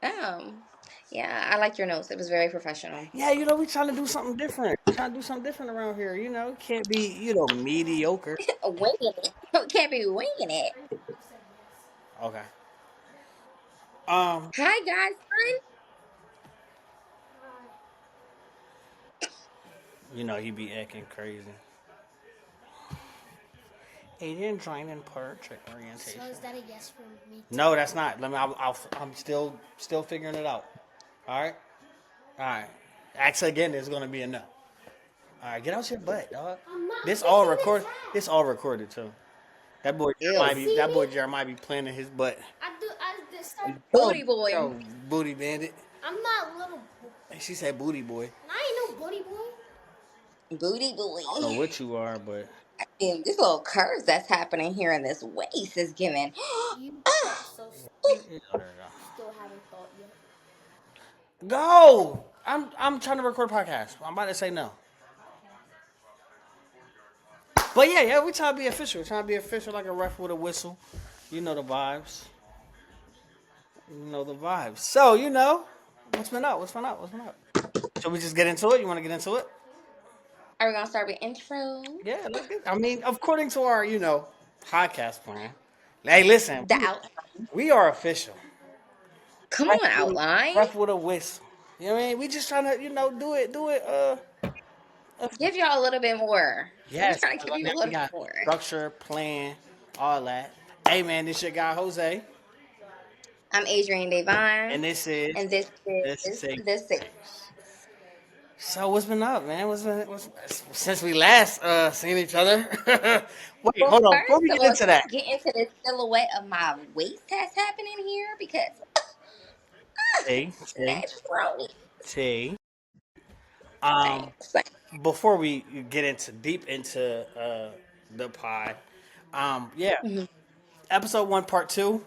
Um, yeah, I liked your notes. It was very professional. Yeah, we trying to do something different. Trying to do something different around here. Can't be mediocre. Winging it. Can't be winging it. Okay. Um, Hi, guys. he be acting crazy. Alien joining portrait orientation. So is that a yes for me too? No, that's not. Let me. I'm still figuring it out. All right. All right. Actually, again, there's gonna be a no. All right, get out your butt, dog. I'm not This all fixing record. his hat. This all recorded too. That boy Ew. Jeremiah be playing in his butt. I did start. Yo, Booty boy. yo, booty bandit. I'm not little. She said booty boy. I ain't no booty boy. Booty boy. I don't know what you are, but And this little curve that's happening here in this waist is giving. You are so still haven't thought yet. go. I'm trying to record a podcast. I'm about to say no. But yeah, we trying to be official. Trying to be official like a ref with a whistle. You know the vibes. You know the vibes. So, what's been up? What's been up? What's been up? Shall we just get into it? You want to get into it? Are we gonna start with intro? Yeah, let's get. I mean, according to our, podcast plan. Hey, listen, The out. we are official. Come Ref on, with, outline. ref with a whistle. You know what I mean? We just trying to, do it. Give y'all a little bit more. I'm Yes, trying to give you a we little bit got more. structure, plan, all that. Hey, man, this your guy Jose, I'm Adrienne Devine, and this is and this this is is. the six. So what's been up, man? Since we last seen each other? Wait, Well, hold on. Before first we of get all, into can that, we get into the silhouette of my waist that's happening here? Because T, T, naturally. T. Thanks. Before we get into deep into the pod, yeah, Mhm. episode 1, part 2.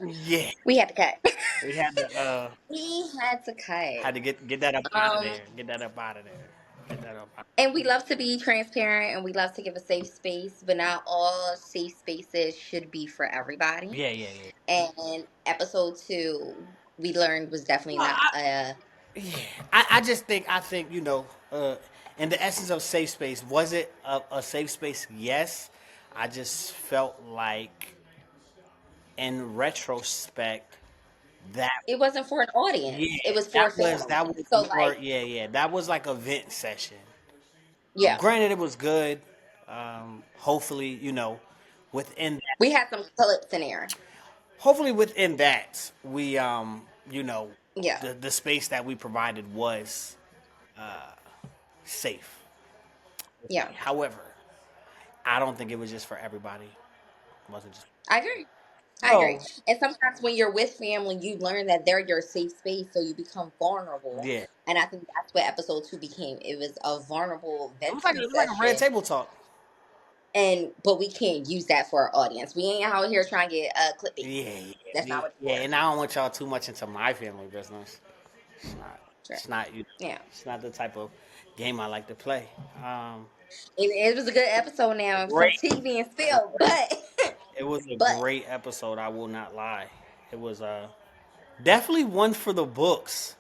Yeah, We had to cut. we We had to had cut. to get that up out of Um, there. Get that up out of there. Get that up. and we love to be transparent and we love to give a safe space, but not all safe spaces should be for everybody. Yeah, yeah, yeah. And episode 2, we learned was definitely Well, not a. yeah, I think in the essence of safe space, was it a safe space? Yes. I just felt like, in retrospect, that It wasn't for an audience. yeah, It was for that family. was So more, like, that was like a vent session. yeah, Granted, it was good. Hopefully, within that, we had some clips in there. we Yeah, the space that we provided was safe. yeah, However, I don't think it was just for everybody. It wasn't just. I agree. I agree. So And sometimes when you're with family, you learn that they're your safe space, so you become vulnerable. yeah, And I think that's what episode 2 became. It was a vulnerable it venting was like a red session, table talk. and but we can't use that for our audience. We ain't out here trying to get clickbait. Yeah, That's not what it's yeah, for. and I don't want y'all too much into my family business. It's not. Sure. It's not. Yeah, It's not the type of game I like to play. it was a good episode. Now some Great. tea being spilled, but It was a but great episode. I will not lie. It was definitely one for the books.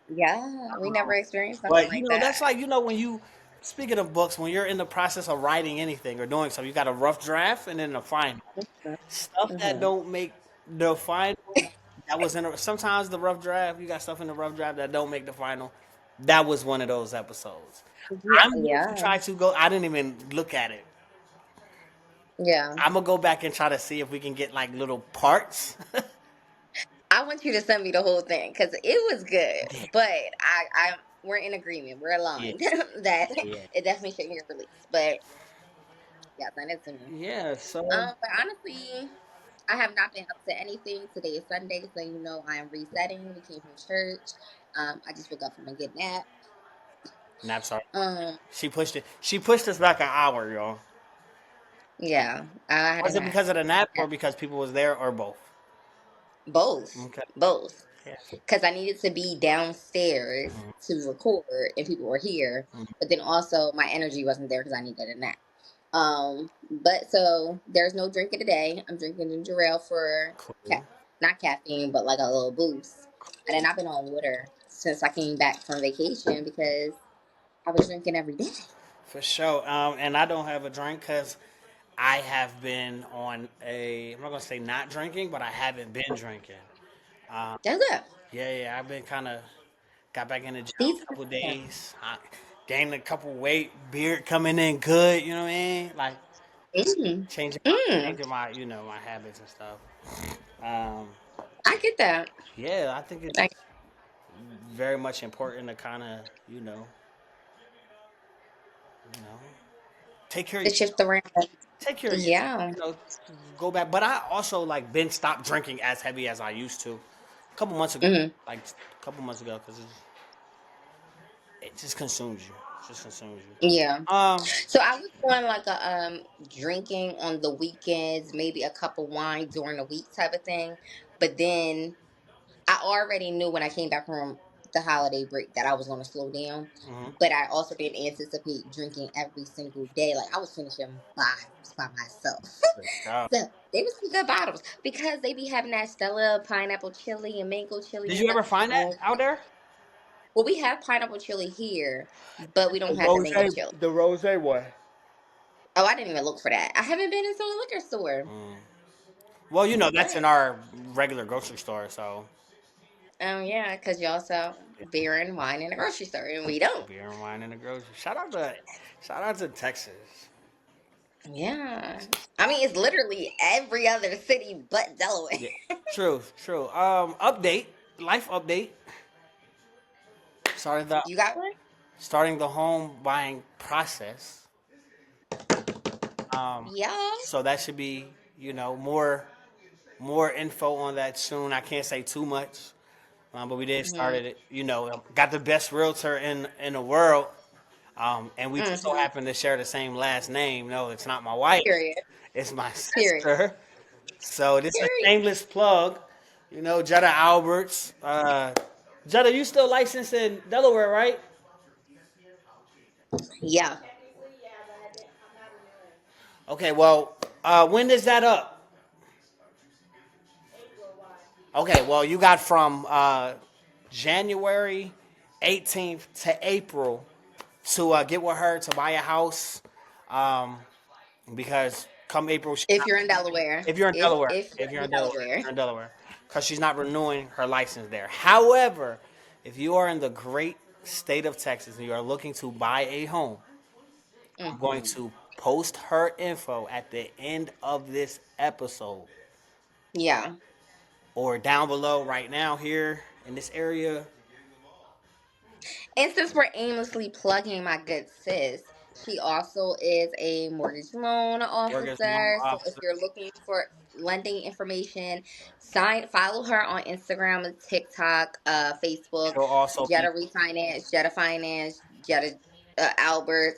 yeah, we never experienced something But like that's that. like when you speaking of books, when you're in the process of writing anything or doing something, you got a rough draft and then the final stuff that Hmm. don't make the final. That was sometimes the rough draft. You got stuff in the rough draft that don't make the final. That was one of those episodes. Yeah, I'm going to yeah, try to go. I didn't even look at it. yeah. I'm gonna go back and try to see if we can get like little parts. I want you to send me the whole thing because it was good. But we're in agreement. We're Yeah, aligned that yeah, it definitely shouldn't get released. But yeah, send it to me. yeah. So But honestly, I have not been up to anything. Today is Sunday, so I am resetting. We came from church. I just woke up from a good nap. naps are. Um, She pushed it. She pushed us back an hour, y'all. yeah, I had a Was it nap. because of the nap Yeah, or because people was there or both? both, Okay. both. Yeah. Because I needed to be downstairs to record, and people were here. Mhm. But then also my energy wasn't there because I needed a nap. But so there's no drinking today. I'm drinking ginger ale for Cool. not caffeine, but like a little boost. And then I've been on water since I came back from vacation because I was drinking every day. For sure. And I don't have a drink because I have been on a. I'm not gonna say not drinking, but I haven't been drinking. That's it. Yeah. I've been kind of got back in the gym These a couple days. I gained a couple weight. Beard coming in good. You know what I mean? Like mm, changing my mm, changing my my habits and stuff. Um, I get that. yeah, I think it's Like very much important to kind of you know take care of to yourself. shift around. Take care of yourself. Yeah. Go back. But I also like been stopped drinking as heavy as I used to. A couple months ago, Hmm. like a couple months ago, because it just consumes you. It just consumes Yeah. you. So I was doing like a drinking on the weekends, maybe a cup of wine during the week type of thing. But then I already knew when I came back from the holiday break that I was going to slow down. Mhm. But I also didn't anticipate drinking every single day. Like I was finishing bottles by myself. Uh, So they was some good bottles because they be having that Stella pineapple chili and mango chili did and you stuff. ever find that And out there? well, we have pineapple chili here, but we The don't have the rose, mango chili. the rose one. Oh, I didn't even look for that. I haven't been into a liquor store. Well, that's in But our regular grocery store, so yeah, because y'all sell beer and wine in the grocery store, and we don't. beer and wine in the grocery. Shout out to Texas. Yeah, I mean it's literally every other city but Delaware. Yeah, true, true. Update, life update. Starting the You got one? starting the home buying process. Yeah. So that should be, more info on that soon. I can't say too much, but we did Hmm. started it. Got the best realtor in the world, and we just so Hmm. happen to share the same last name. No, it's not my wife; Period. it's my Period. sister. So this is a Period. shameless plug. Jetta Alberts. Jetta, you still licensed in Delaware, right? Yeah. Okay, well, when is that up? Okay, well, you got from January 18th to April to get with her to buy a house, um, because come April, If you're in Delaware, if you're in Delaware, if you're if you're in in Delaware, if Delaware, you're in Delaware, because she's not renewing her license there. However, if you are in the great state of Texas and you are looking to buy a home, I'm going hmm to post her info at the end of this episode yeah. or down below right now here in this area. And since we're aimlessly plugging my good sis, she also is a mortgage loan Mortgage loan officer. So if officer. you're looking for lending information, follow her on Instagram, TikTok, Facebook, She'll also Jetta be Refinance, Jetta Finance, Jetta Albert.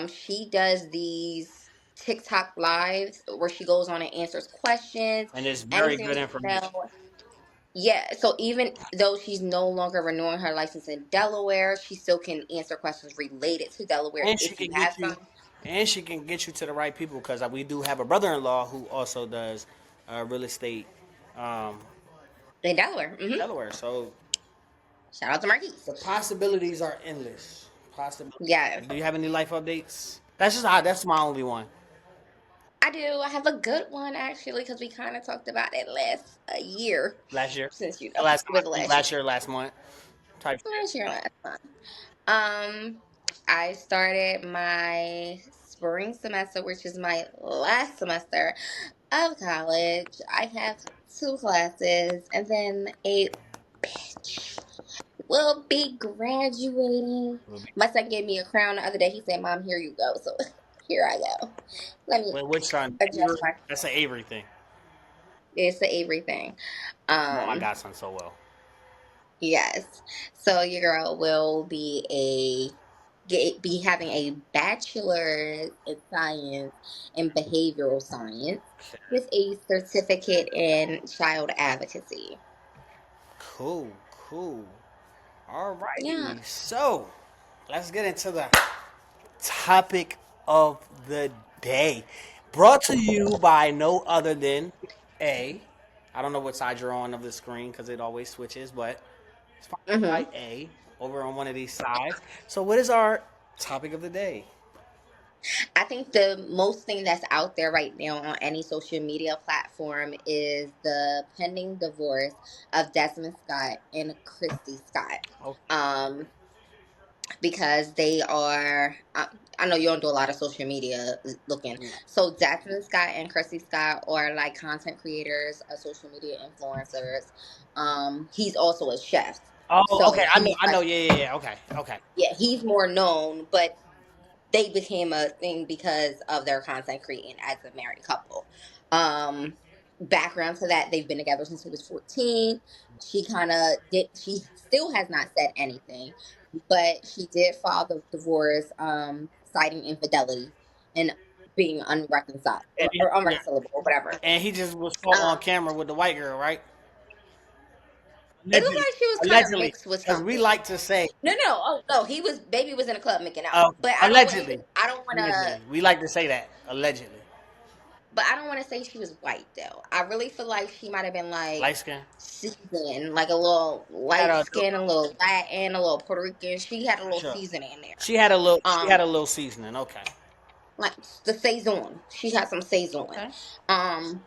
She does these TikTok lives where she goes on and answers questions, and it's very anything good you information. know. Yeah, so even though she's no longer renewing her license in Delaware, she still can answer questions related to Delaware And she if you can have get you some and she can get you to the right people because we do have a brother-in-law who also does real estate um, in Delaware. Delaware. So Shout out to Marquise. the possibilities are endless. Possibilities. Yes, Do you have any life updates? That's my only one. I do. I have a good one actually because we kind of talked about it last year, Last year, since last it was last year, last year, last month type shit. last month. I started my spring semester, which is my last semester of college. I have two classes, and then a bitch will be graduating. My son gave me a crown the other day. He said, "Mom, here you go." So here I go. Let me Wait, which son? adjust my. That's an Avery thing. It's the Avery thing. No, my Um, godson so well. yes. So your girl will be having a bachelor's in science and behavioral science with a certificate in child advocacy. Cool, cool. Yeah. Alrighty. So let's get into the topic of the day. Brought to you by no other than A. I don't know what side you're on of the screen because it always switches, but it's sponsored Hmm. by A over on one of these sides. So, what is our topic of the day? I think the most thing that's out there right now on any social media platform is the pending divorce of Desmond Scott and Christy Scott. Okay. Um, because they are, I know you don't do a lot of social media looking. No. So Desmond Scott and Christy Scott are like content creators, social media influencers. He's also a chef. Oh, okay. So I know. he's I like, know. Yeah, yeah, yeah. Okay, okay. yeah, he's more known, but they became a thing because of their content creating as a married couple. Um, Background to that, they've been together since he was 14. She kind of did, she still has not said anything, but she did file the divorce, citing infidelity and being unreconciled or Yeah. unreconcilable or whatever. And he just was caught on Um, camera with the white girl, right? it looked Allegedly. like she was kind of Allegedly. mixed with Because we something. like to say, No, no, oh no, he was baby was in the club making out, uh, but allegedly. I don't want to. Allegedly. We like to say that. Allegedly. But I don't want to say she was white though. I really feel like she might have been like Light skin. seasoned, like a little Had light a skin, a little Latin, a little Puerto Rican. She had a little sure. seasoning in there. She had a little. She had Um, a little seasoning. Okay. like the saison. She had some saison. Okay. Um,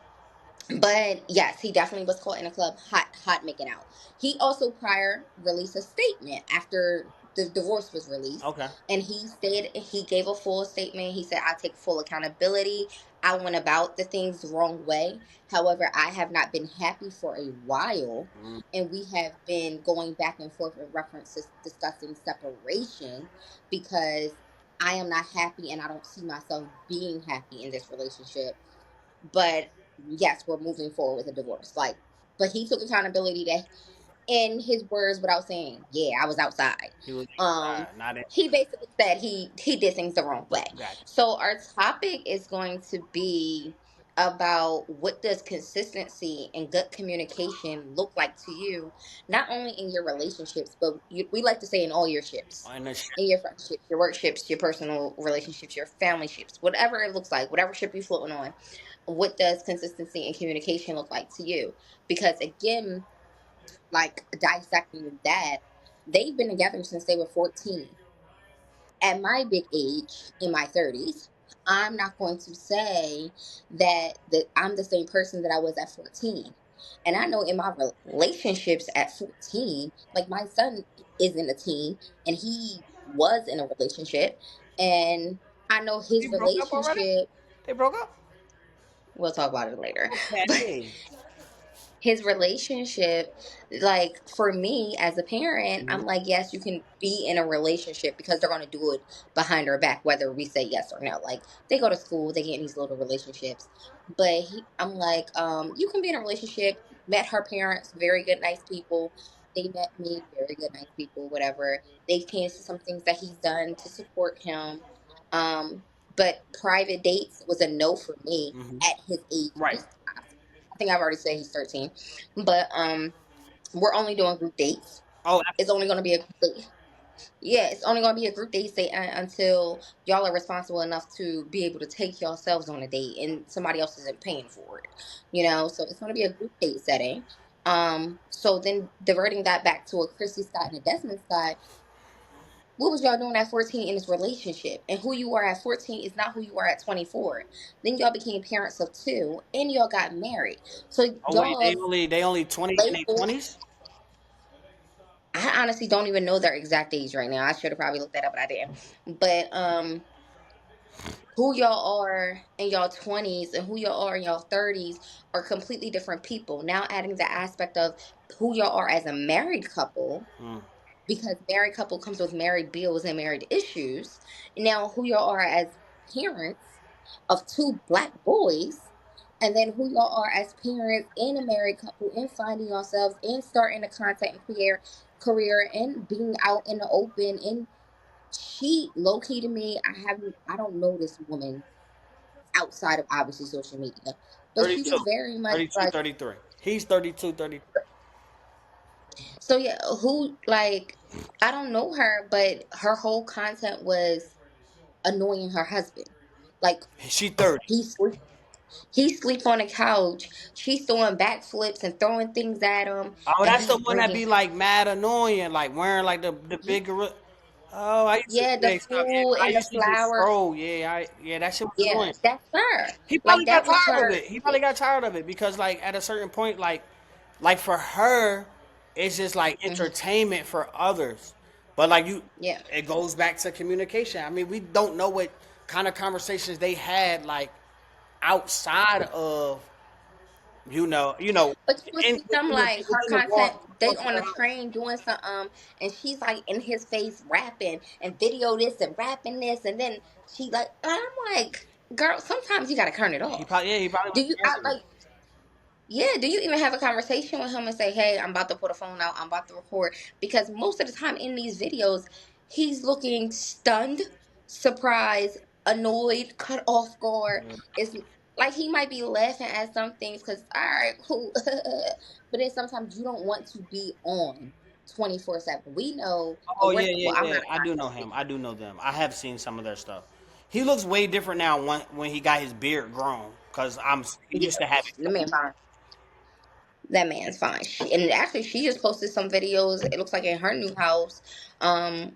but yes, he definitely was caught in a club, hot making out. He also prior released a statement after the divorce was released, Okay. and he gave a full statement. He said, "I take full accountability. I went about the things the wrong way. However, I have not been happy for a while, Mm, and we have been going back and forth in references discussing separation because." I am not happy and I don't see myself being happy in this relationship, but yes, we're moving forward with a divorce. Like, but he took accountability that in his words without saying, "Yeah, I was outside." he was Um, inside, not in. he basically said he did things the wrong way. Gotcha. So our topic is going to be about what does consistency and good communication look like to you, not only in your relationships, but we like to say in all your ships, In the sh- in your friendships, your work ships, your personal relationships, your family ships, whatever it looks like, whatever ship you're floating on. What does consistency and communication look like to you? Because again, like dissecting that, they've been together since they were 14. At my big age, in my 30s, I'm not going to say that I'm the same person that I was at 14. And I know in my relationships at 14, like my son is in a teen and he was in a relationship, and I know He his broke up already. relationship, They broke up. we'll talk about it later. But Okay. his relationship, like for me as a parent, Mhm. I'm like, yes, you can be in a relationship because they're going to do it behind our back whether we say yes or no. Like they go to school, they get in these little relationships, but I'm like, you can be in a relationship. Met her parents, very good, nice people. They met me, very good, nice people, whatever. They came to some things that he's done to support him. um but private dates was a no for me Mhm. at his age. Right. I think I've already said he's 13. But we're only doing group dates. Oh, It's only going to be a group date. Yeah, it's only going to be a group date until y'all are responsible enough to be able to take yourselves on a date and somebody else isn't paying for it. So it's going to be a group date setting. So then diverting that back to a Christy Scott and a Desmond Scott, what was y'all doing at 14 in this relationship? And who you are at 14 is not who you are at 24. Then y'all became parents of two and y'all got married. So oh wait, y'all they only 20 in their labels, 20s. I honestly don't even know their exact age right now. I should have probably looked that up, but I didn't. But who y'all are in y'all 20s and who y'all are in y'all 30s are completely different people. Now adding the aspect of who y'all are as a married couple, Mm. because married couple comes with married bills and married issues. Now who y'all are as parents of two black boys, and then who y'all are as parents in a married couple and finding yourselves and starting a content and career and being out in the open. And she low key to me, I don't know this woman outside of obviously social media, but she 32. was very much 32, like, 33. He's 32, 33. so yeah, who like, I don't know her, but her whole content was annoying her husband. Like She 30. he sleep he sleep on the couch. She's throwing backflips and throwing things at him, Oh, and that's the he's one that bringing. be like mad annoying, like wearing like the big gorilla. Oh, I used to Yeah, see the that stuff. Yeah, food I and the used to just flowers. scroll. Yeah, that shit was Yeah, annoying. that's her. He Like probably got that was tired of her. it. He probably got tired of it because like at a certain point, like for her, it's just like Mhm. entertainment for others. But like you, Yeah, it goes back to communication. I mean, we don't know what kind of conversations they had like outside of but you would see them like her within the content. They walls of on their the house. train doing some and she's like in his face rapping and video this and rapping this, and then she like, and I'm like, girl, sometimes you gotta turn it off. He probably Do was you I, sensitive. like? Yeah, do you even have a conversation with him and say, "Hey, I'm about to put a phone out. I'm about to record"? Because most of the time in these videos, he's looking stunned, surprised, annoyed, cut off guard. It's like he might be laughing at some things because, all right, cool. But then sometimes you don't want to be on 24/7. We know, Oh or yeah, we're, yeah, well, I'm yeah. not a I do know content him. speaker. I do know them. I have seen some of their stuff. He looks way different now when he got his beard grown. Cause he Yeah, used to have it the cut. man fine. That man's fine. And actually, she just posted some videos. It looks like in her new house,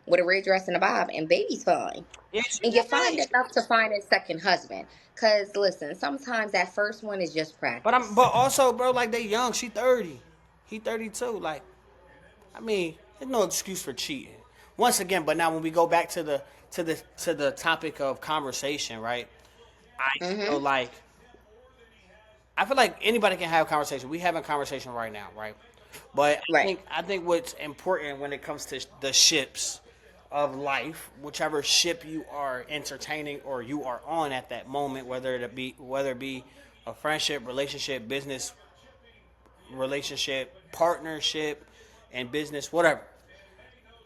with a red dress and a bob, and baby's fine. Yeah, she And you're fine nice. enough to find a second husband. Cause listen, sometimes that first one is just But practice. also, bro, like they young. She 30. He 32. Like, I mean, there's no excuse for cheating. Once again, but now when we go back to the topic of conversation, right? I feel Mm-hmm. like I feel like anybody can have a conversation. We having a conversation right now, right? But Right. I think what's important when it comes to the ships of life, whichever ship you are entertaining or you are on at that moment, whether it be a friendship, relationship, business relationship, partnership, and business, whatever.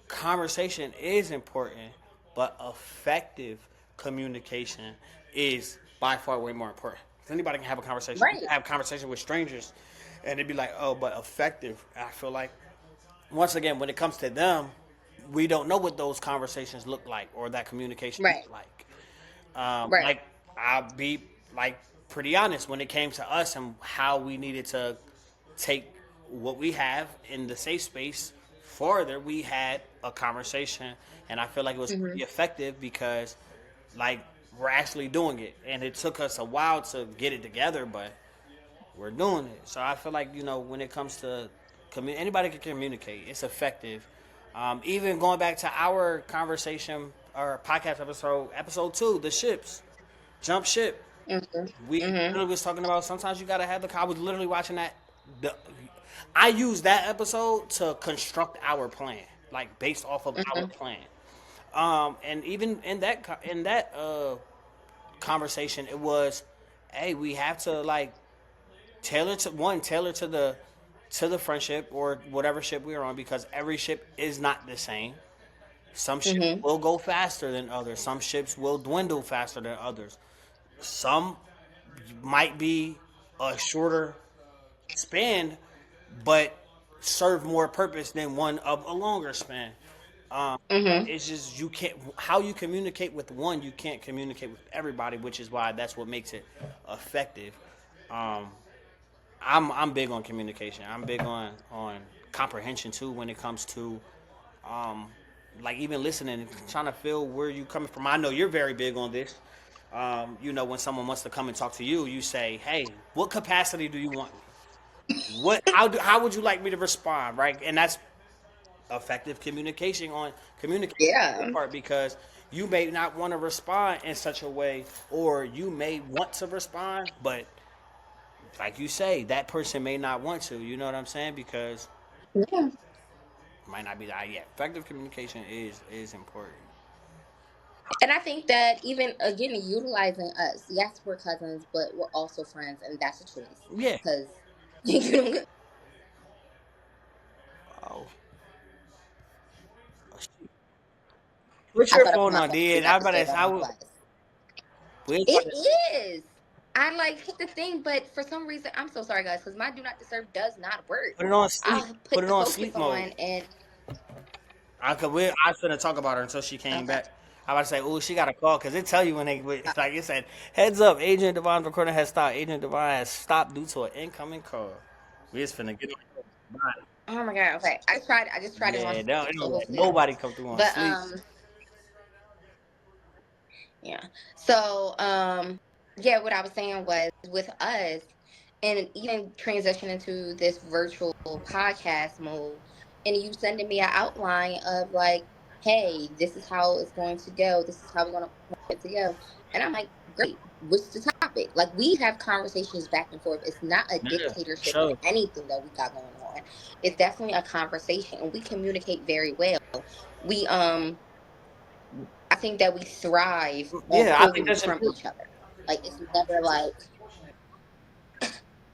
Conversation is important, but effective communication is by far way more important. 'Cause anybody can have a conversation. You can Right. have a conversation with strangers, and it'd be like, oh, but effective. I feel like once again, when it comes to them, we don't know what those conversations look like or that communication Right. look like. Right. Like I'll be like pretty honest when it came to us and how we needed to take what we have in the safe space further. We had a conversation, and I feel like it was Mm-hmm. pretty effective because like we're actually doing it, and it took us a while to get it together, but we're doing it. So I feel like when it comes to anybody can communicate. It's effective. Even going back to our conversation or podcast episode 2, the ships, jump ship. Mm-hmm. We Mm-hmm. literally was talking about sometimes you gotta have the. I was literally watching that. The, I used that episode to construct our plan, like based off of our Mm-hmm. plan. And even in that conversation, it was, hey, we have to like tailor to the friendship or whatever ship we are on because every ship is not the same. Some ships Mm-hmm. will go faster than others. Some ships will dwindle faster than others. Some might be a shorter span, but serve more purpose than one of a longer span. Mm-hmm. It's just you can't how you communicate with one, you can't communicate with everybody, which is why that's what makes it effective. Um, I'm big on communication. I'm big on comprehension too when it comes to um, like even listening and trying to feel where you coming from. I know you're very big on this. When someone wants to come and talk to you, you say, "Hey, what capacity do you want me? How would you like me to respond?" Right, and that's effective communication on communication on your Yeah. part because you may not want to respond in such a way, or you may want to respond, but like you say, that person may not want to. You know what I'm saying? Because Yeah. it might not be that. Yeah, effective communication is important. And I think that even again utilizing us, yes, we're cousins, but we're also friends, and that's a choice. Yeah. Because you don't. Oh, put I your thought it was phone my on, phone. We dude. about I to better. stay I on would. class. We ain't about It to. is. I like hit the thing, but for some reason, I'm so sorry, guys, because my do not disturb does not work. Put it on sleep. I'll Put put it the on focus sleep mode. on, and I was finna talk about her until she came okay, back. I was about to say, oh, she got a call because it tell you when they like it said, heads up, Agent Divine's recording has stopped. Agent Divine has stopped due to an incoming call. We just finna get on. Bye. Oh my god. Okay. I just tried it on Yeah, they sleep, don't so let hopefully that nobody works. come through on But sleep. yeah. So yeah, what I was saying was with us and even transition into this virtual podcast mode and you sending me an outline of like, hey, this is how it's going to go. This is how we're going to want it to go. And I'm like, great. What's the topic? Like we have conversations back and forth. It's not a Yeah, dictatorship in sure. anything that we got going on. It's definitely a conversation and we communicate very well. We I think that we thrive on Yeah, I think pulling that's from important. each other. Like it's never like,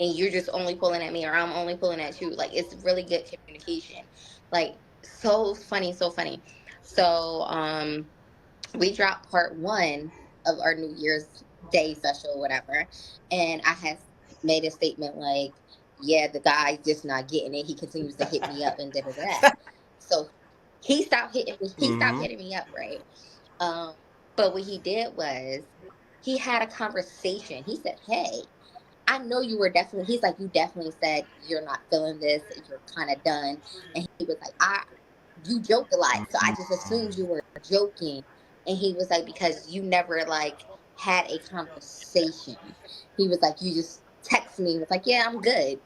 and you're just only pulling at me or I'm only pulling at you. Like it's really good communication. Like so funny, so funny. So we dropped part one of our New Year's Day special, whatever, and I had made a statement like, "Yeah, the guy's just not getting it. He continues to hit me up and da da da." So he stopped hitting me. He stopped Mm-hmm. hitting me up, right? Um, but what he did was he had a conversation. He said, "Hey, I know you were definitely." He's like, "You definitely said you're not feeling this. You're kind of done." And he was like, "I, you joke a lot, so I just assumed you were joking." And he was like, "Because you never like had a conversation." He was like, "You just text me." He was like, "Yeah, I'm good."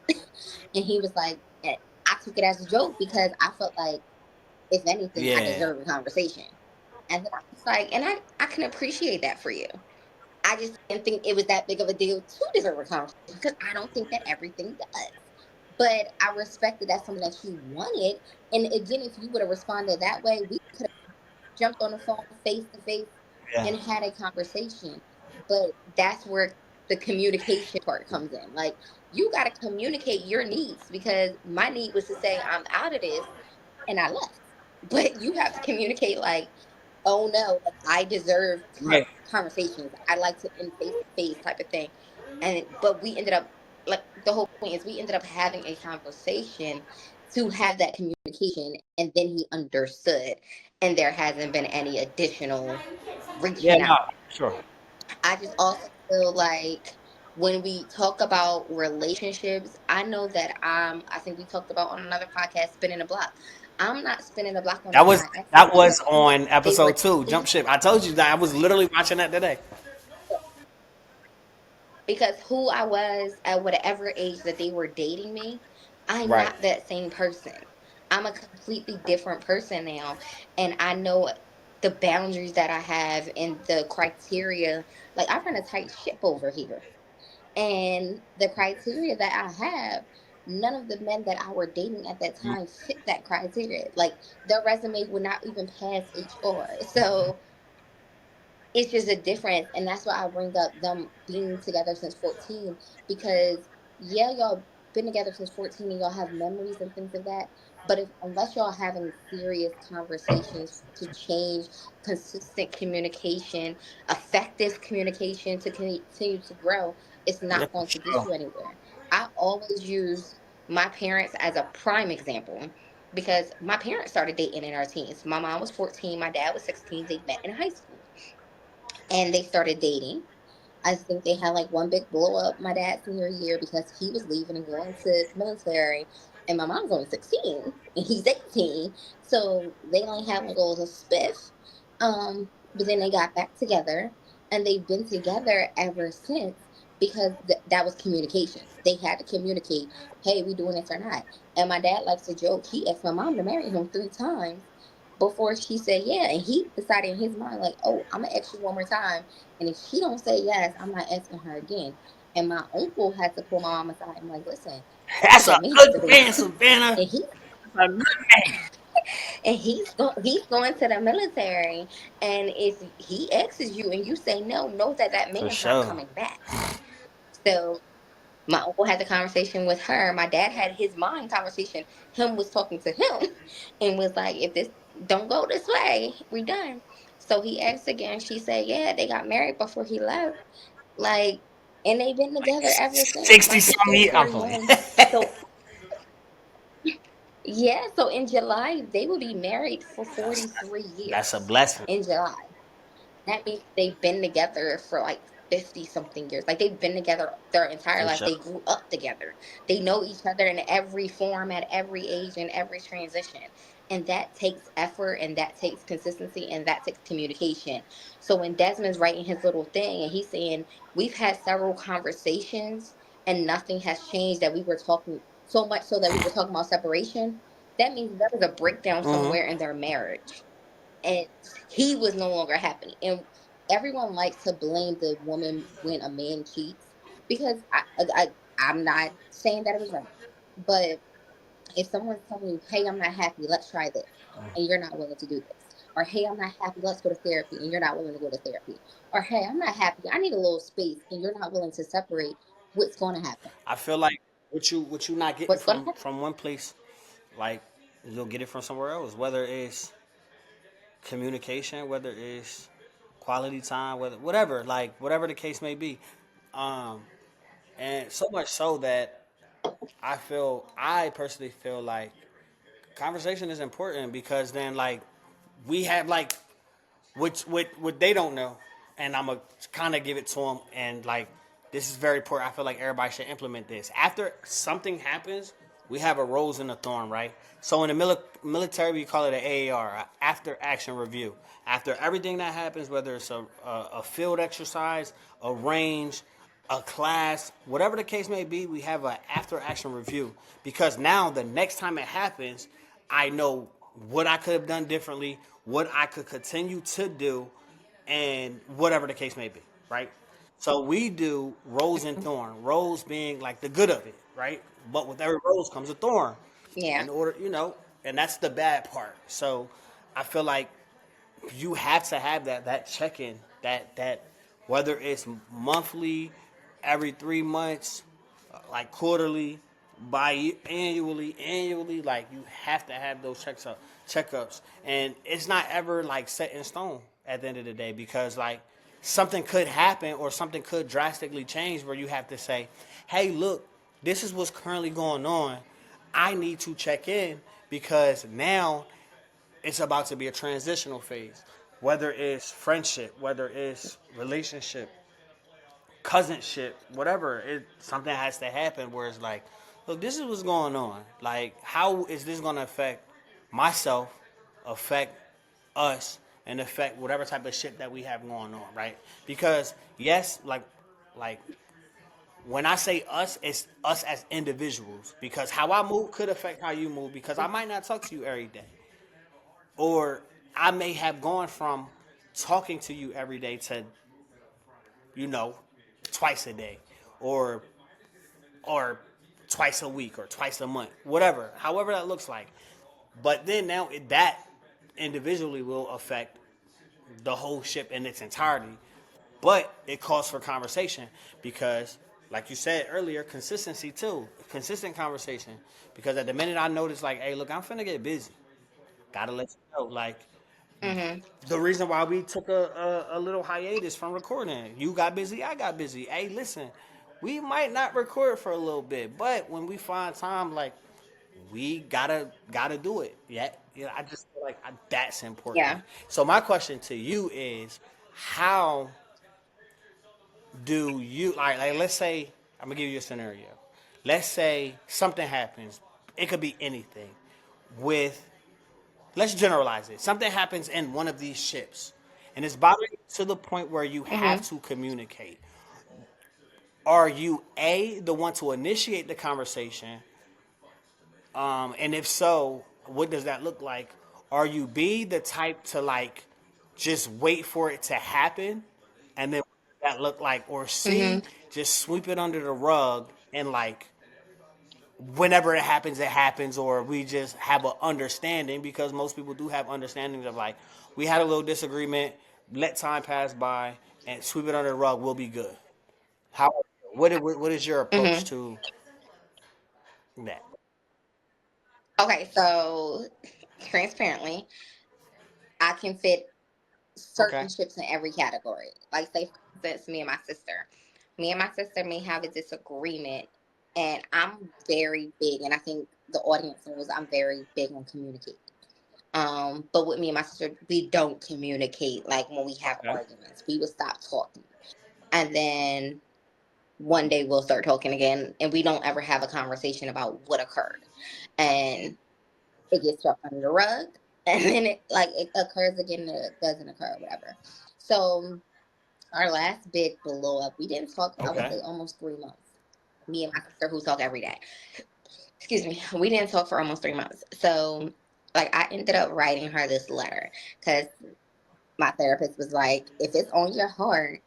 And he was like, "I took it as a joke because I felt like if anything, I Yeah. deserve a conversation." And then I was like, and I can appreciate that for you. I just didn't think it was that big of a deal to deserve a conversation because I don't think that everything does. But I respected that's something that you wanted. And again, if you would have responded that way, we could have jumped on the phone face to face Yeah. and had a conversation. But that's where the communication part comes in. Like you got to communicate your needs because my need was to say I'm out of this and I left. But you have to communicate like, oh no, like I deserve Right. conversations. I like to in face to face type of thing. And but we ended up like the whole point is we ended up having a conversation to have that communication and then he understood and there hasn't been any additional Yeah, reaching no, out. sure. I just also feel like when we talk about relationships, I know that I think we talked about on another podcast spinning a block. I'm not spinning a block on That any of was my exes that because was on they were episode 2, Jump dating Ship. I told you that I was literally watching that today. because who I was at whatever age that they were dating me, I'm Right. not that same person. I'm a completely different person now and I know the boundaries that I have and the criteria. Like I run a tight ship over here. And the criteria that I have, none of the men that I were dating at that time fit that criteria. Like their resume would not even pass HR. So it's just a difference. And that's why I bring up them being together since 14 because, yeah, y'all been together since 14 and y'all have memories and things of that. But if unless y'all having serious conversations to change, consistent communication, effective communication to continue to grow, it's Yeah, not for going to get sure. you anywhere. I always use my parents as a prime example because my parents started dating in our teens. My mom was 14, my dad was 16. They met in high school and they started dating. I think they had like one big blow up my dad's senior year because he was leaving and going to military, and my mom's only 16 and he's 18, so they only had like a little spiff. But then they got back together, and they've been together ever since because that was communication. They had to communicate, hey, we doing this or not. And my dad likes to joke. He asked my mom to marry him 3 times before she said yeah, and he decided in his mind like, oh, I'm gonna ask you one more time, and if she don't say yes, I'm not asking her again. And my uncle had to pull my mom aside and like, listen, That's he's a a good minister, man, Savannah. and That's a good man. he's going to the military, and if he asks you and you say no, know that that For man's not sure. coming back. So my uncle had the conversation with her. My dad had his mind conversation. Him was talking to him, and was like, if this don't go this way, we done. So he asked again. She said, yeah, they got married before he left. Like, and they've been together ever since. My 60 sister some is years. I'm playing. 41. So, yeah, so in July, they will be married for that's, 43 that's a years blessing. in July. That means they've been together for like 50 something years. Like they've been together their entire For life. sure. They grew up together. They know each other in every form, at every age, and every transition. And that takes effort and that takes consistency and that takes communication. So when Desmond's writing his little thing and he's saying, we've had several conversations and nothing has changed, that we were talking so much so that we were talking about separation, that means there was a breakdown Hmm. somewhere in their marriage and he was no longer happy. And everyone likes to blame the woman when a man cheats because I'm not saying that it was right, but if someone's telling you, "Hey, I'm not happy. Let's try this," and you're not willing to do this, or "Hey, I'm not happy. Let's go to therapy," and you're not willing to go to therapy, or "Hey, I'm not happy. I need a little space," and you're not willing to separate, what's going to happen? I feel like what you not getting What's going to from happen? one place, like you'll get it from somewhere else. Whether it's communication, whether it's quality time, whether whatever, like whatever the case may be. Um, and so much so that I personally feel like conversation is important because then like we have like what they don't know, and I'm gonna kind of give it to them. And like this is very important. I feel like everybody should implement this. After something happens, we have a rose and a thorn, right? So in the military, we call it an AAR, after action review. After everything that happens, whether it's a field exercise, a range, a class, whatever the case may be, we have an after action review because now the next time it happens, I know what I could have done differently, what I could continue to do, and whatever the case may be, right? So we do rose and thorn. Rose being like the good of it, right? But with every rose comes a thorn. Yeah, In order, and that's the bad part. So I feel like you have to have that check in, that whether it's monthly, every 3 months, like quarterly, annually, like you have to have those checkups, and it's not ever like set in stone at the end of the day because like something could happen or something could drastically change where you have to say, hey, look, this is what's currently going on. I need to check in because now it's about to be a transitional phase. Whether it's friendship, whether it's relationship, cousinship, whatever, something has to happen where it's like, look, this is what's going on. Like, how is this going to affect myself, affect us, and affect whatever type of shit that we have going on, right? Because yes, like when I say us, it's us as individuals. Because how I move could affect how you move. Because I might not talk to you every day, or I may have gone from talking to you every day to, you know, twice a day, or or twice a week, or twice a month, whatever, however that looks like. But then now that individually will affect the whole ship in its entirety. But it calls for conversation because, like you said earlier, consistency too, consistent conversation. Because at the minute I notice, like, hey, look, I'm finna get busy. Gotta let you know, like, mm-hmm. the reason why we took a little hiatus from recording. You got busy, I got busy. Hey, listen, we might not record for a little bit, but when we find time, like we gotta do it. Yeah, I just feel like that's important. Yeah. So my question to you is, how do you like? Let's say I'm gonna give you a scenario. Let's say something happens. It could be anything. With let's generalize it. Something happens in one of these ships, and it's bothering you to the point where you have Mm-hmm. to communicate. Are you A, the one to initiate the conversation? And if so, what does that look like? Are you B, the type to like just wait for it to happen? And then what does that look like? Or C, Mm-hmm. just sweep it under the rug and like whenever it happens, or we just have an understanding because most people do have understandings of like we had a little disagreement, let time pass by, and sweep it under the rug. We'll be good. How? What is your approach Mm-hmm. to that? Okay, so transparently, I can fit Okay. certain ships in every category. Like, say, for instance, me and my sister. Me and my sister may have a disagreement, and I'm very big, and I think the audience knows I'm very big on communicating. But with me and my sister, we don't communicate like when we have Okay. arguments. We would stop talking. And then one day we'll start talking again and we don't ever have a conversation about what occurred. And it gets swept under the rug. And then it occurs again and it doesn't occur, whatever. So our last big blow up, we didn't talk, I would Okay. say almost 3 months. Me and my sister who talk every day. Excuse me. We didn't talk for almost 3 months. So like I ended up writing her this letter because my therapist was like, if it's on your heart,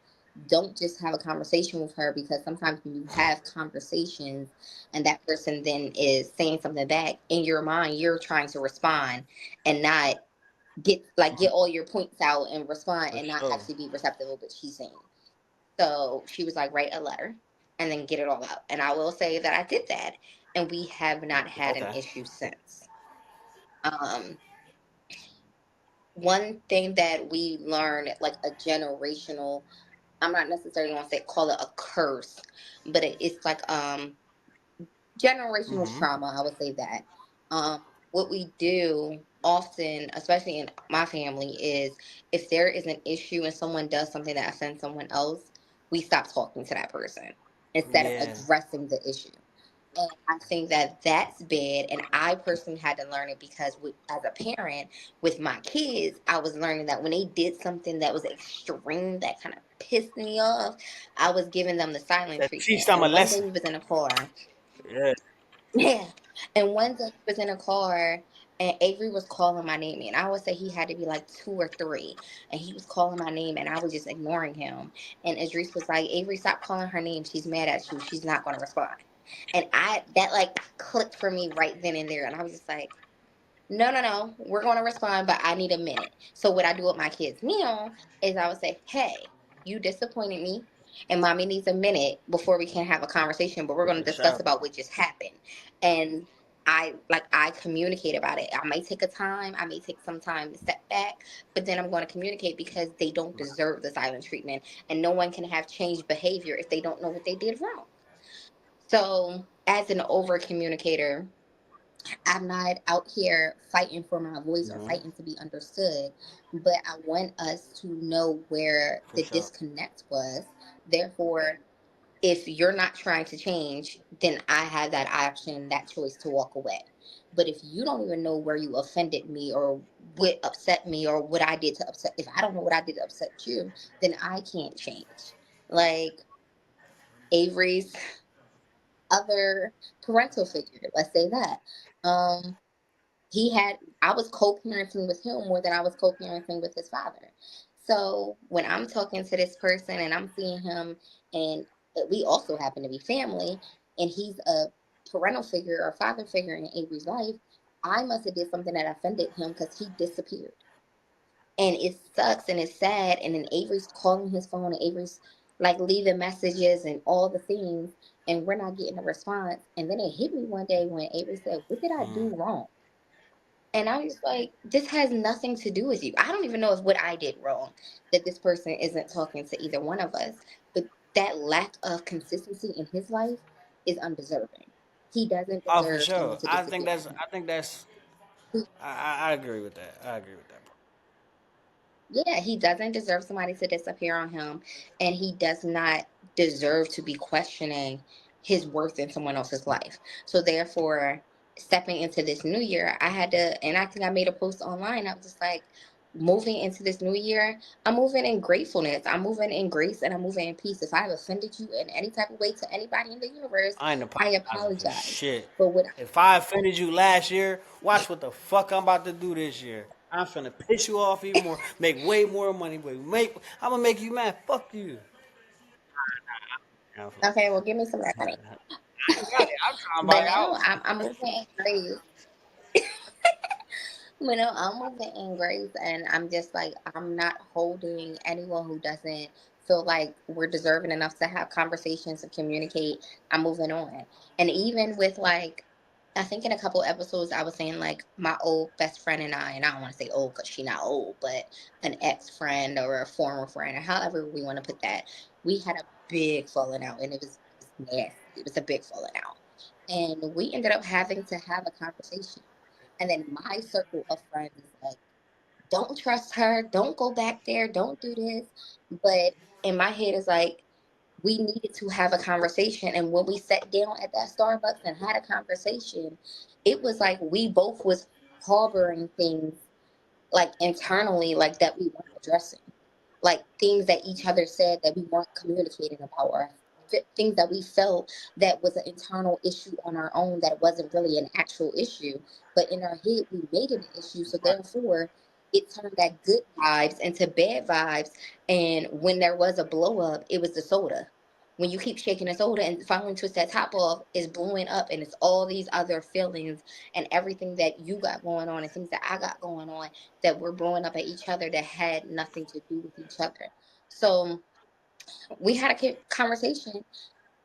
don't just have a conversation with her because sometimes when you have conversations and that person then is saying something back in your mind, you're trying to respond and not get all your points out and respond For and not sure. actually be receptive of what she's saying. So she was like, write a letter and then get it all out. And I will say that I did that and we have not had an Okay. issue since. Um, One thing that we learned, like a generational, I'm not necessarily going to say call it a curse, but it's like generational Mm-hmm. trauma. I would say that. What we do often, especially in my family, is if there is an issue and someone does something that offends someone else, we stop talking to that person instead of Yeah. addressing the issue. And I think that that's bad. And I personally had to learn it because, as a parent with my kids, I was learning that when they did something that was extreme, that kind of pissed me off, I was giving them the silent That teach treatment. them a And one day lesson. we was in a car. Yeah. Yeah. And one day we was in a car and Avery was calling my name. And I would say he had to be like 2 or 3. And he was calling my name and I was just ignoring him. And Idris was like, Avery, stop calling her name. She's mad at you. She's not gonna respond. And that like clicked for me right then and there. And I was just like, no, no, no, we're going to respond, but I need a minute. So what I do with my kids now is I would say, hey, you disappointed me, and mommy needs a minute before we can have a conversation, but we're going to For discuss sure. about what just happened. And I communicate about it. I may take a time, I may take some time to step back, but then I'm going to communicate because they don't deserve the silent treatment, and no one can have changed behavior if they don't know what they did wrong. So as an over communicator, I'm not out here fighting for my voice or Mm-hmm. fighting to be understood, but I want us to know where For the sure. disconnect was. Therefore, if you're not trying to change, then I have that option, that choice to walk away. But if you don't even know where you offended me or what upset me or what I did to upset, if I don't know what I did to upset you, then I can't change. Like Avery's other parental figure, let's say that. Um, I was co-parenting with him more than I was co-parenting with his father. So when I'm talking to this person and I'm seeing him and we also happen to be family and he's a parental figure or father figure in Avery's life, I must have did something that offended him because he disappeared. And it sucks and it's sad. And then Avery's calling his phone and Avery's like leaving messages and all the things and we're not getting a response. And then it hit me one day when Avery said, what did I Mm. do wrong? And I was like, this has nothing to do with you. I don't even know if what I did wrong that this person isn't talking to either one of us. But that lack of consistency in his life is undeserving. He doesn't Oh, for deserve someone sure. to I think disappear that's. on him. I think that's. I agree with that. I agree with that. Yeah, he doesn't deserve somebody to disappear on him. And he does not deserve to be questioning his worth in someone else's life. So, therefore, stepping into this new year, I had to, and I think I made a post online. I was just like, moving into this new year, I'm moving in gratefulness. I'm moving in grace and I'm moving in peace. If I've offended you in any type of way to anybody in the universe, I ain't I apologizing for apologize. shit. But what If I offended you last year, watch what the fuck I'm about to do this year. I'm finna piss you off even more, make way more money. I'm gonna make you mad. Fuck you. I okay, well, give me some of that money. ain't got it. I'm trying to buy But a now house. I'm moving in grace. I'm moving in grace, and I'm just like, I'm not holding anyone who doesn't feel like we're deserving enough to have conversations and communicate. I'm moving on. And even with like, I think in a couple episodes, I was saying like my old best friend and I don't want to say old because she's not old, but an ex friend or a former friend, or however we want to put that, we had a big falling out, and it was nasty. It was a big falling out. And we ended up having to have a conversation And then my circle of friends is like, don't trust her, don't go back there, don't do this. But in my head is like, we needed to have a conversation. And when we sat down at that Starbucks and had a conversation, it was like we both was harboring things like internally, like that we weren't addressing, like things that each other said that we weren't communicating about, or things that we felt that was an internal issue on our own that wasn't really an actual issue, but in our head we made it an issue. So therefore it turned that good vibes into bad vibes. And when there was a blow up, it was the soda. When you keep shaking the soda and finally twist that top off, it's blowing up, and it's all these other feelings and everything that you got going on and things that I got going on that were blowing up at each other that had nothing to do with each other. So we had a conversation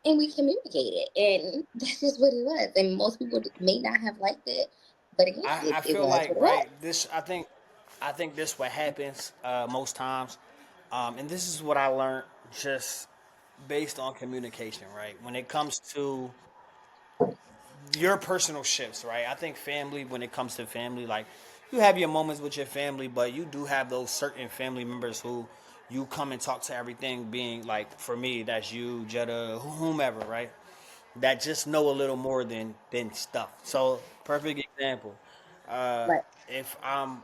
and we communicated, and that's just what it was. And most people may not have liked it, but again, I it feel was like what it was. right this I think this what happens most times, and this is what I learned just based on communication. Right, when it comes to your personal shifts, right? I think family, when it comes to family, like you have your moments with your family, but you do have those certain family members who you come and talk to everything. Being like for me, that's you, Jetta, whomever, right? That just know a little more than stuff. So perfect example. Uh, Right. if I'm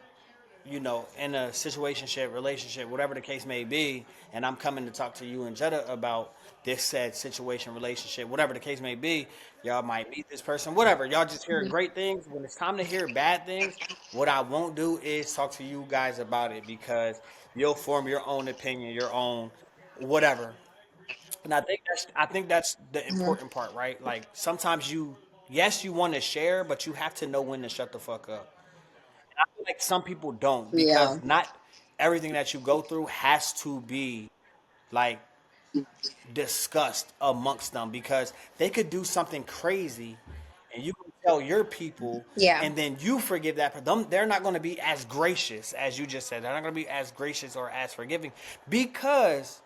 in a situationship, relationship, whatever the case may be, and I'm coming to talk to you and Jetta about this said situation, relationship, whatever the case may be, y'all might meet this person, whatever. Y'all just hear Mhm. great things. When it's time to hear bad things, what I won't do is talk to you guys about it because you'll form your own opinion, your own whatever. And I think that's the Mhm. important part, right? Like sometimes yes, you want to share, but you have to know when to shut the fuck up. I feel like some people don't Yeah. because not everything that you go through has to be like discussed amongst them because they could do something crazy and you can tell your people Yeah. and then you forgive that for them. They're not going to be as gracious as you just said. They're not going to be as gracious or as forgiving because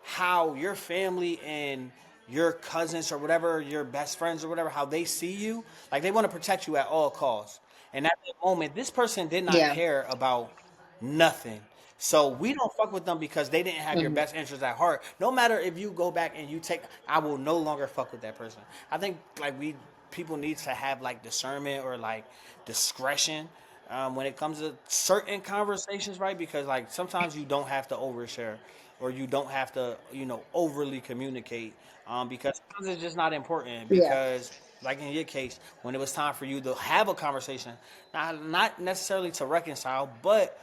how your family and your cousins or whatever, your best friends or whatever, how they see you, like they want to protect you at all costs. And at that moment, this person did not Yeah. care about nothing. So we don't fuck with them because they didn't have your Mhm. best interest at heart. No matter if you go back and you take, I will no longer fuck with that person. I think like people need to have like discernment or like discretion when it comes to certain conversations, right? Because like sometimes you don't have to overshare or you don't have to, overly communicate because sometimes it's just not important. Yeah. Because, like in your case, when it was time for you to have a conversation, not necessarily to reconcile, but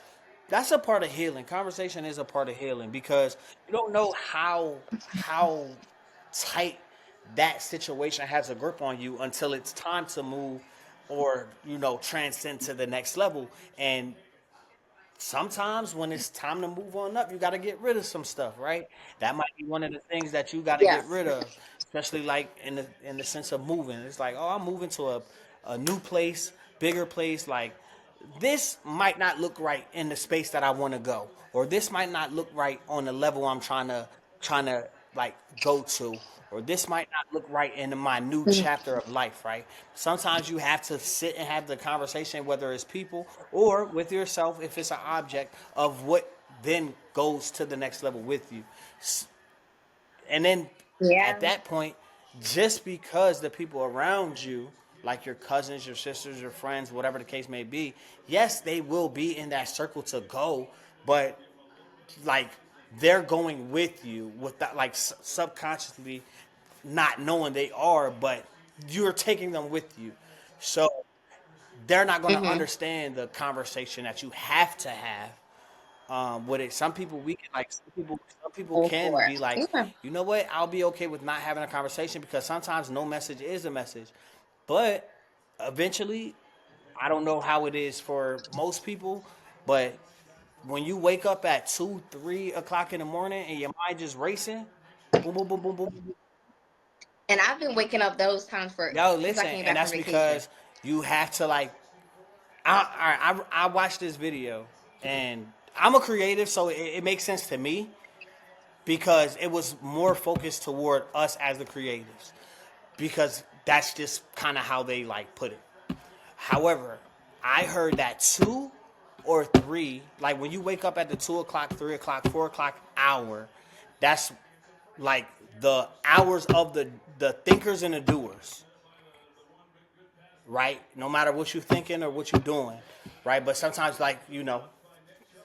that's a part of healing. Conversation is a part of healing because you don't know how tight that situation has a grip on you until it's time to move or transcend to the next level. And sometimes when it's time to move on up, you got to get rid of some stuff, right? That might be one of the things that you got to Yeah. get rid of, especially like in the sense of moving. It's like, oh, I'm moving to a new place, bigger place. Like this might not look right in the space that I want to go, or this might not look right on the level I'm trying to like go to, or this might not look right in my new Mhm. chapter of life, right? Sometimes you have to sit and have the conversation, whether it's people or with yourself, if it's an object of what then goes to the next level with you. And then at Yeah. that point, just because the people around you, like your cousins, your sisters, your friends, whatever the case may be, yes, they will be in that circle to go, but like they're going with you with that, like subconsciously not knowing they are, but you're taking them with you. So they're not going to Mhm. understand the conversation that you have to have with it. Some people we can like some people Go can for be it. like, Yeah. you know what, I'll be okay with not having a conversation because sometimes no message is a message. But eventually, I don't know how it is for most people, but when you wake up at 2, 3 o'clock in the morning and your mind just racing, boom, boom, boom, boom, boom, boom. And I've been waking up those times for Yo, since I listen, came and back from that's vacation. because you have to like. I watched this video, and I'm a creative, so it makes sense to me because it was more focused toward us as the creatives because that's just kind of how they like put it. However, I heard that 2 or 3, like when you wake up at the 2 o'clock, 3 o'clock, 4 o'clock hour, that's like the hours of the thinkers and the doers, right? No matter what you're thinking or what you're doing, right? But sometimes, like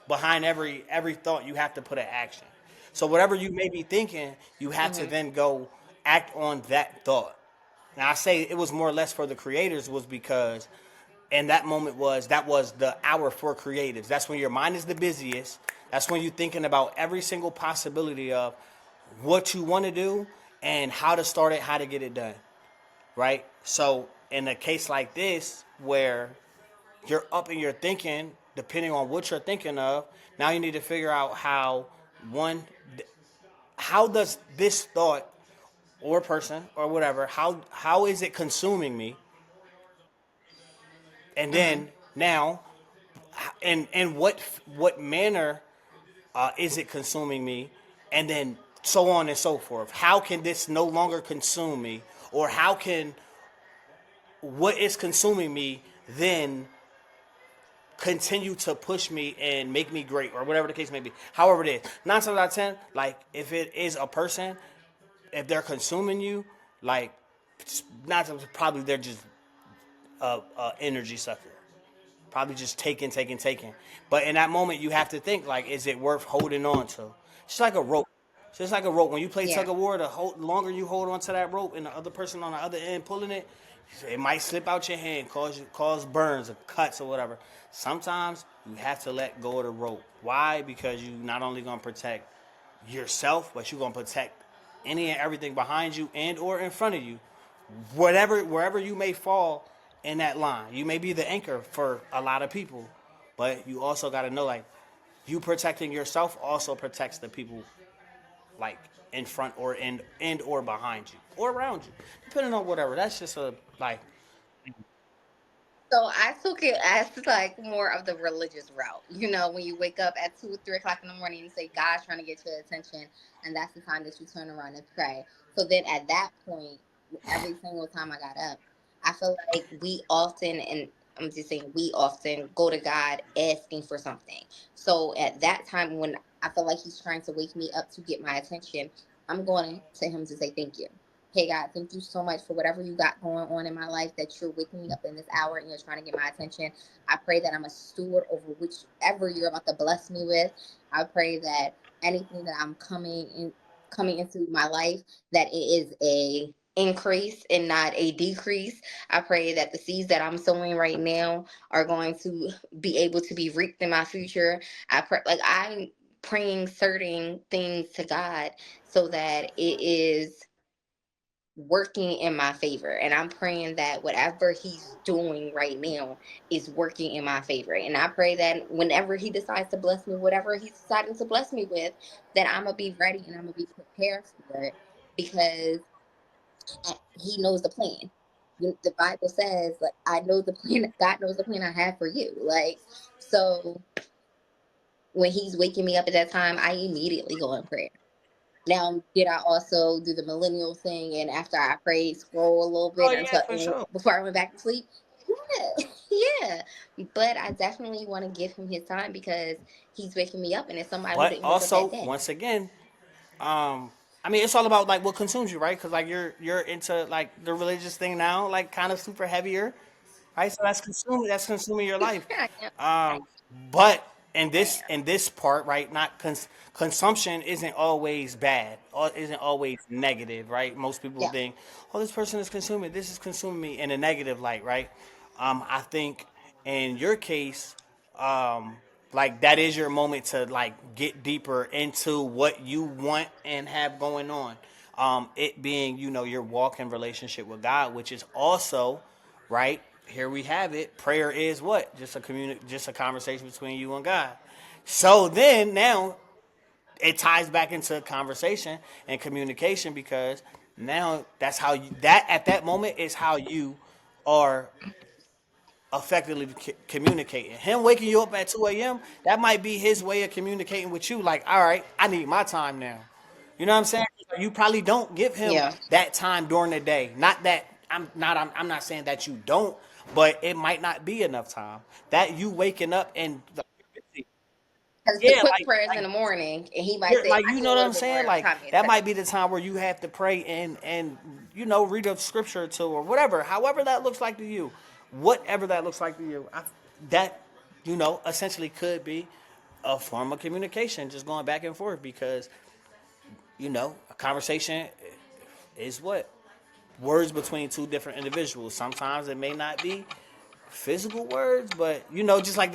behind every thought, you have to put an action. So whatever you may be thinking, you have to Hmm. then go act on that thought. Now I say it was more or less for the creators was because and that was the hour for creatives. That's when your mind is the busiest. That's when you're thinking about every single possibility of what you want to do and how to start it, how to get it done, right? So in a case like this where you're up and you're thinking, depending on what you're thinking of, now you need to figure out one, how does this thought or person or whatever, how is it consuming me? And Hmm. then now, and what manner is it consuming me? And then so on and so forth. How can this no longer consume me? Or how can what is consuming me then continue to push me and make me great or whatever the case may be. However it is. 9 times out of 10, like if it is a person, if they're consuming you, like not probably they're just a energy sucker. Probably just taking. But in that moment, you have to think like, is it worth holding on to? It's like a rope. So it's like a rope. When you play Yeah. tug of war, the longer you hold on to that rope, and the other person on the other end pulling it, it might slip out your hand, cause burns or cuts or whatever. Sometimes you have to let go of the rope. Why? Because you not only gonna protect yourself, but you're gonna protect any and everything behind you and or in front of you, wherever you may fall in that line. You may be the anchor for a lot of people, but you also got to know like you protecting yourself also protects the people like in front or in and or behind you or around you, depending on whatever. That's just a like So I took it as like more of the religious route. You know, when you wake up at 2 or 3 o'clock in the morning and say God's trying to get your attention, and that's the time that you turn around and pray. So then at that point, every single time I got up, I feel like we often and I'm just saying we often go to God asking for something. So at that time when I feel like He's trying to wake me up to get my attention, I'm going to Him to say thank you. Hey God, thank you so much for whatever you got going on in my life, that you're waking me up in this hour and you're trying to get my attention. I pray that I'm a steward over whichever you're about to bless me with. I pray that anything that I'm coming into my life, that it is a increase and not a decrease. I pray that the seeds that I'm sowing right now are going to be able to be reaped in my future. I pray like I'm praying certain things to God so that it is working in my favor. And I'm praying that whatever he's doing right now is working in my favor. And I pray that whenever he decides to bless me, whatever he's deciding to bless me with, that I'm going to be ready and I'm going to be prepared for it, because he knows the plan. The Bible says, like, I know the plan, God knows the plan I have for you. Like, so when he's waking me up at that time, I immediately go in prayer. Now, did I also do the millennial thing and after I prayed, scroll a little oh bit yeah until for sure. before I went back to sleep? Yeah, yeah. But I definitely want to give him his time because he's waking me up, and it's somebody who But didn't wake up that also day. once again, I mean it's all about like what consumes you, right? Because like you're into like the religious thing now, like kind of super heavier, right? So that's consuming your life. I am. Um, but I am. in this part, right? Not consumption isn't always bad, or isn't always negative, right? Most people Yeah. think, oh, this person is consuming, this is consuming me in a negative light, right? I think in your case, um, like that is your moment to like get deeper into what you want and have going on. It being, your walk in relationship with God, which is also right here we have it. Prayer is what? Just a conversation between you and God. So then now it ties back into conversation and communication because now that's how you that at that moment is how you are effectively communicating. Him waking you up at 2 a.m. that might be his way of communicating with you. Like, all right, I need my time now. You know what I'm saying? You probably don't give him Yeah. that time during the day. Not that I'm not saying that you don't, but it might not be enough time. That you waking up and Because the yeah, quick prayers in like the morning, and he might you're say, like I you need know a what little I'm bit more saying? Like time to that touch. might be the time where you have to pray and read a scripture to or whatever, however that looks like to you, whatever that looks like to you. That essentially could be a form of communication, just going back and forth because a conversation is what words between two different individuals. Sometimes it may not be physical words, but just like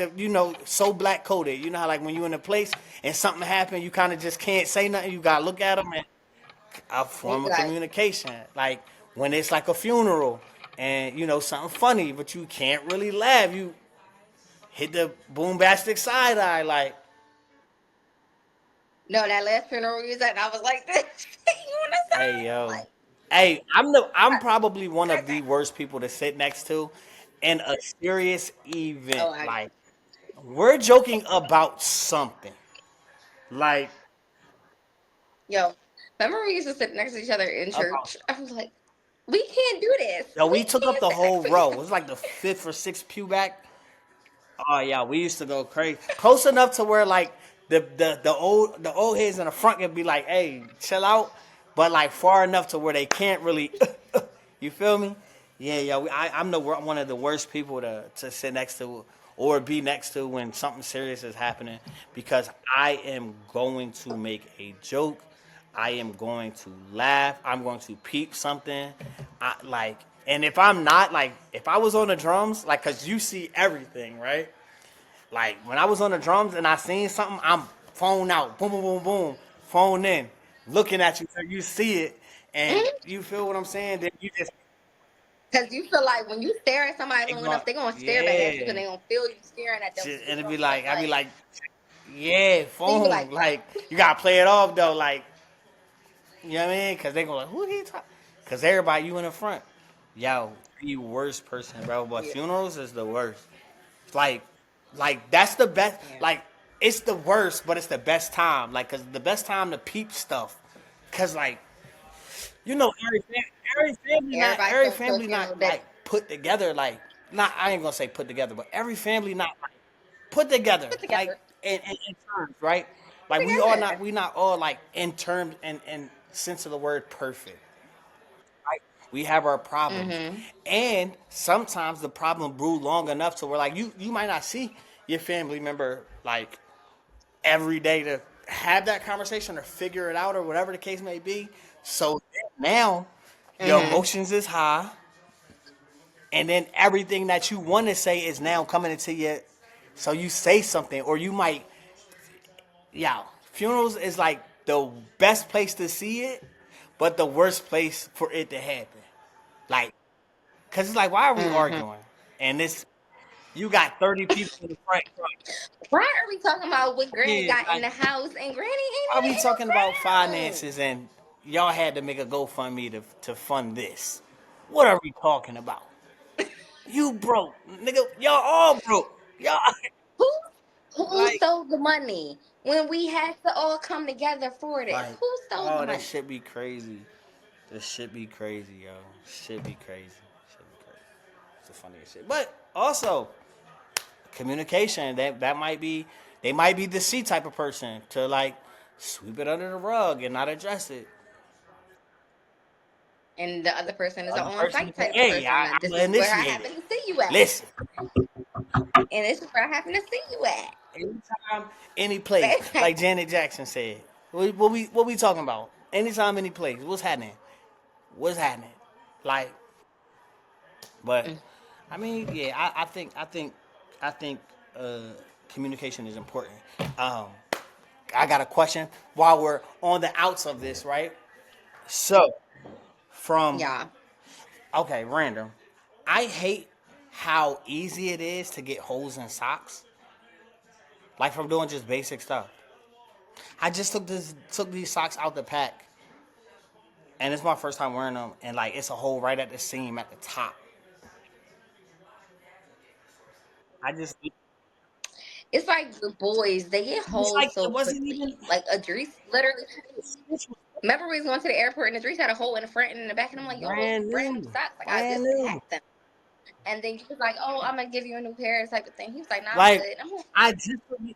so black coded. You know how like when you in a place and something happened, you kind of just can't say nothing. You gotta look at them and a And he form be of like, communication. Like when it's like a funeral and something funny, but you can't really laugh. You hit the boombastic side eye, like, no, that last funeral you said, I was like this. You on the hey side? yo, Like, hey, I'm probably one of the worst people to sit next to in a serious event. oh, Like we're joking about something. Like yo, remember we used to sit next to each other in about church? I was like, we can't do this. yo, We we took up can't the sit next whole to each row. It other. was like the fifth or sixth pew back. Oh yeah, we used to go crazy. Close enough to where like the old heads in the front can be like, hey, chill out. But like far enough to where they can't really you feel me? Yeah, yeah. I'm one of the worst people to sit next to or be next to when something serious is happening because I am going to make a joke. I am going to laugh. I'm going to peep something. And if I'm not like, if I was on the drums, like, cause you see everything, right? Like when I was on the drums and I seen something, I'm phone out, boom, boom, boom, boom, phone in, looking at you so you see it, and you feel what I'm saying. Then you just Because you feel like when you stare at somebody they long going, enough, they're going to stare back at you because yeah, they're going to feel you staring at them. So and you're it'd going be to feel like, I'd be like, like, yeah, so you be like, phone, like you gotta play it off though, like you know what I mean? Cause they go like, who he talking? Cause everybody you in the front, yo, the worst person, bro. But yeah, funerals is the worst. Like, like that's the best. yeah. Like, it's the worst, but it's the best time. Like, cause the best time to peep stuff. Cause like, Everybody every comes to a family not funeral like different. put together. Like, not I ain't gonna say put together, but every family not like put together. Put Like together. in terms, right? Put Like together. we not all like in terms and sense of the word perfect. Right? We have our problems, Mm-hmm. and sometimes the problem brew long enough to where like you might not see your family member like every day to have that conversation or figure it out or whatever the case may be. So now your Mm-hmm. emotions is high, and then everything that you want to say is now coming into you. So you say something, or you might, yeah. Funerals is like the best place to see it, but the worst place for it to happen. Like, cause it's like, why are we Mm-hmm. arguing? And this, you got 30 people in the front. Why are we talking about what Granny Yeah, got in like, the house and Granny ain't are even we in talking about the room? finances and y'all had to make a GoFundMe to fund this? What are we talking about? You broke, nigga. Y'all all broke. Y'all Who who like stole the money when we had to all come together for this? like Who stole the oh that money? shit be crazy. This shit be crazy, yo. Shit be crazy. Shit be crazy. It's the funniest shit. But also communication. That might be they might be the C type of person to like sweep it under the rug and not address it. And the other person is an Other person, on-site type of hey, person. Now, I'm this gonna is where I initiate happen it. to see you at, Listen, and this is where I happen to see you at. anytime, any place, Like, like Janet Jackson said. What we talking about? Anytime, any place. What's happening? What's happening? Like, but I mean, yeah, I think uh, communication is important. Um, I got a question while we're on the outs of this, right? So, from yeah, okay, random. I hate how easy it is to get holes in socks, like from doing just basic stuff. I just took these socks out the pack, and it's my first time wearing them, and like it's a hole right at the seam at the top. I just it's like the boys. They get it's holes like so it wasn't quickly. even Like Adrice, literally, the stitch was Remember we was going to the airport and the Idris had a hole in the front and in the back, and I'm like, yo, those Brand brand new new, socks. Like I brand just new. had them. And then he was like, oh, I'm gonna give you a new pair, type of thing. He was like, nah, I'm Like good. I'm like, I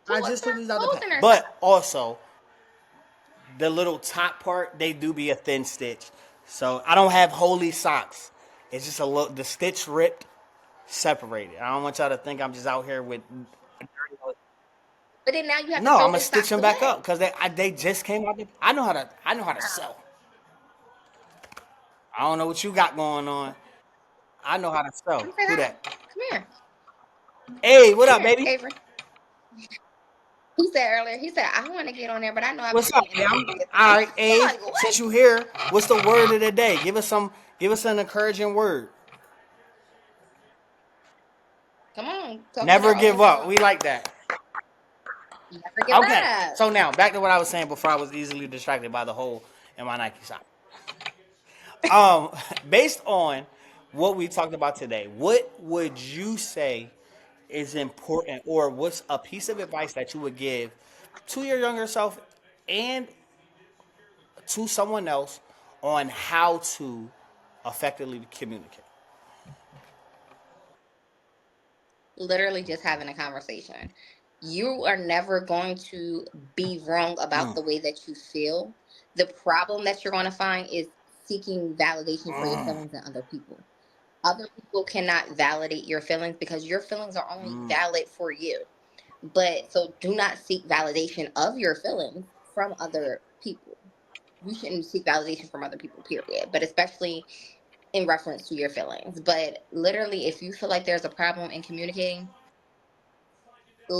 who just took accepts these out the holes pack. in their But socks? also the little top part, they do be a thin stitch. So I don't have holy socks. It's just a little the stitch ripped, separated. I don't want y'all to think I'm just out here with. But then now you have to No, throw I'm gonna them stitch socks them back up away. because they just came out. I know how to sew. I don't know what you got going on. I know how to sew. Come say Who hi. that? Come here. Hey, what Come up, here, baby? Avery. He said earlier, he said, I want to get on there, but I know I've been What's up, getting man? inappropriate All things. right, Ave. I'm like, what? Since you here, what's the word of the day? Give us an encouraging word. Come on, talk to the Never give up. We audience. like that. Never give Okay, up. so now back to what I was saying before I was easily distracted by the hole in my Nike sock. Um, Based on what we talked about today, what would you say is important, or what's a piece of advice that you would give to your younger self and to someone else on how to effectively communicate? Literally just having a conversation. You are never going to be wrong about Mm, the way that you feel. The problem that you're going to find is seeking validation for your feelings in other people. Other people cannot validate your feelings because your feelings are only mm, valid for you. But so do not seek validation of your feelings from other people. You shouldn't seek validation from other people, period. But especially in reference to your feelings. But literally, if you feel like there's a problem in communicating,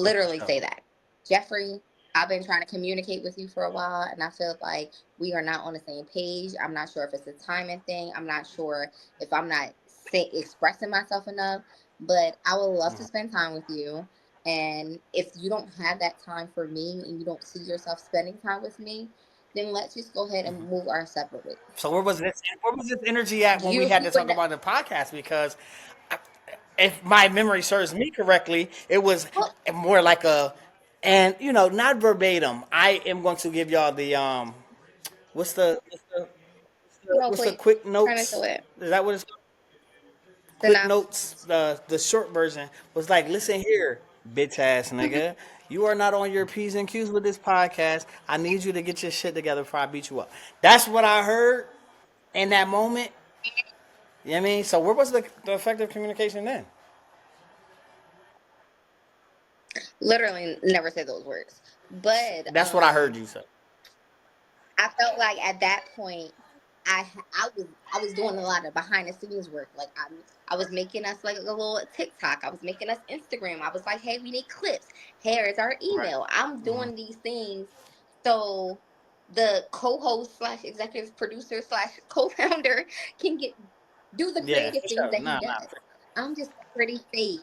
for literally sure. say that. Jeffrey, I've been trying to communicate with you for a while, and I feel like we are not on the same page. I'm not sure if it's a timing thing. I'm not sure if I'm not expressing myself enough, but I would love to spend time with you. And if you don't have that time for me and you don't see yourself spending time with me, then let's just go ahead and move our separate ways. So where was this energy at when we had You to would talk about the podcast? Because if my memory serves me correctly, it was well, more like a, and not verbatim. I am going to give y'all the what's role what's the play, quick turn into notes? it. Is that what it's called? Quick notes? Synopsis. The short version was like, listen here, bitch ass nigga. You are not on your P's and Q's with this podcast. I need you to get your shit together before I beat you up. That's what I heard in that moment. You know what I mean? So where was the effective communication then? Literally never said those words. But That's what I heard you say. I felt like at that point I was doing a lot of behind the scenes work. Like I was making us like a little TikTok. I was making us Instagram. I was like, hey, we need clips. Here's our Right. email. I'm Hmm. doing these things so the co-host slash executive producer slash co-founder can get do the Yeah, creative for things sure. that he Nah, nah. does. I'm just a pretty face.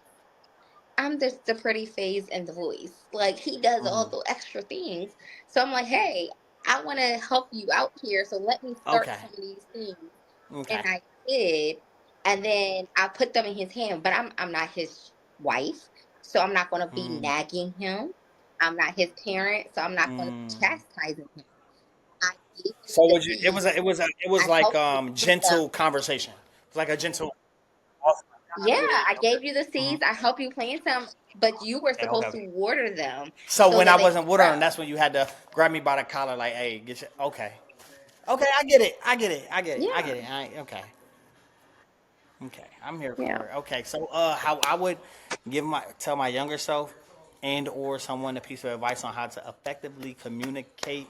I'm just the pretty face and the voice. Like he does all Hmm. the extra things. So I'm like, hey, I want to help you out here. So let me start Okay. some of these things. And Okay. I did. And then I put them in his hand. But I'm not his wife. So I'm not gonna be Mm, nagging him. I'm not his parent, so I'm not gonna be mm. chastising him. I gave you So the would you? seeds. It was I like helped you plant them. gentle conversation. It's like a gentle. Yeah, I gave you the Hmm. seeds. I help you plant them, but you were Okay, okay, supposed to okay. water them So so when I that they wasn't can watering, grow. that's when you had to grab me by the collar, like, "Hey, get your." Okay, okay, I get it. I get it. I get it. I Yeah, get it. Okay, okay, I'm here yeah. for it. Okay, so how I would tell my younger self and or someone a piece of advice on how to effectively communicate.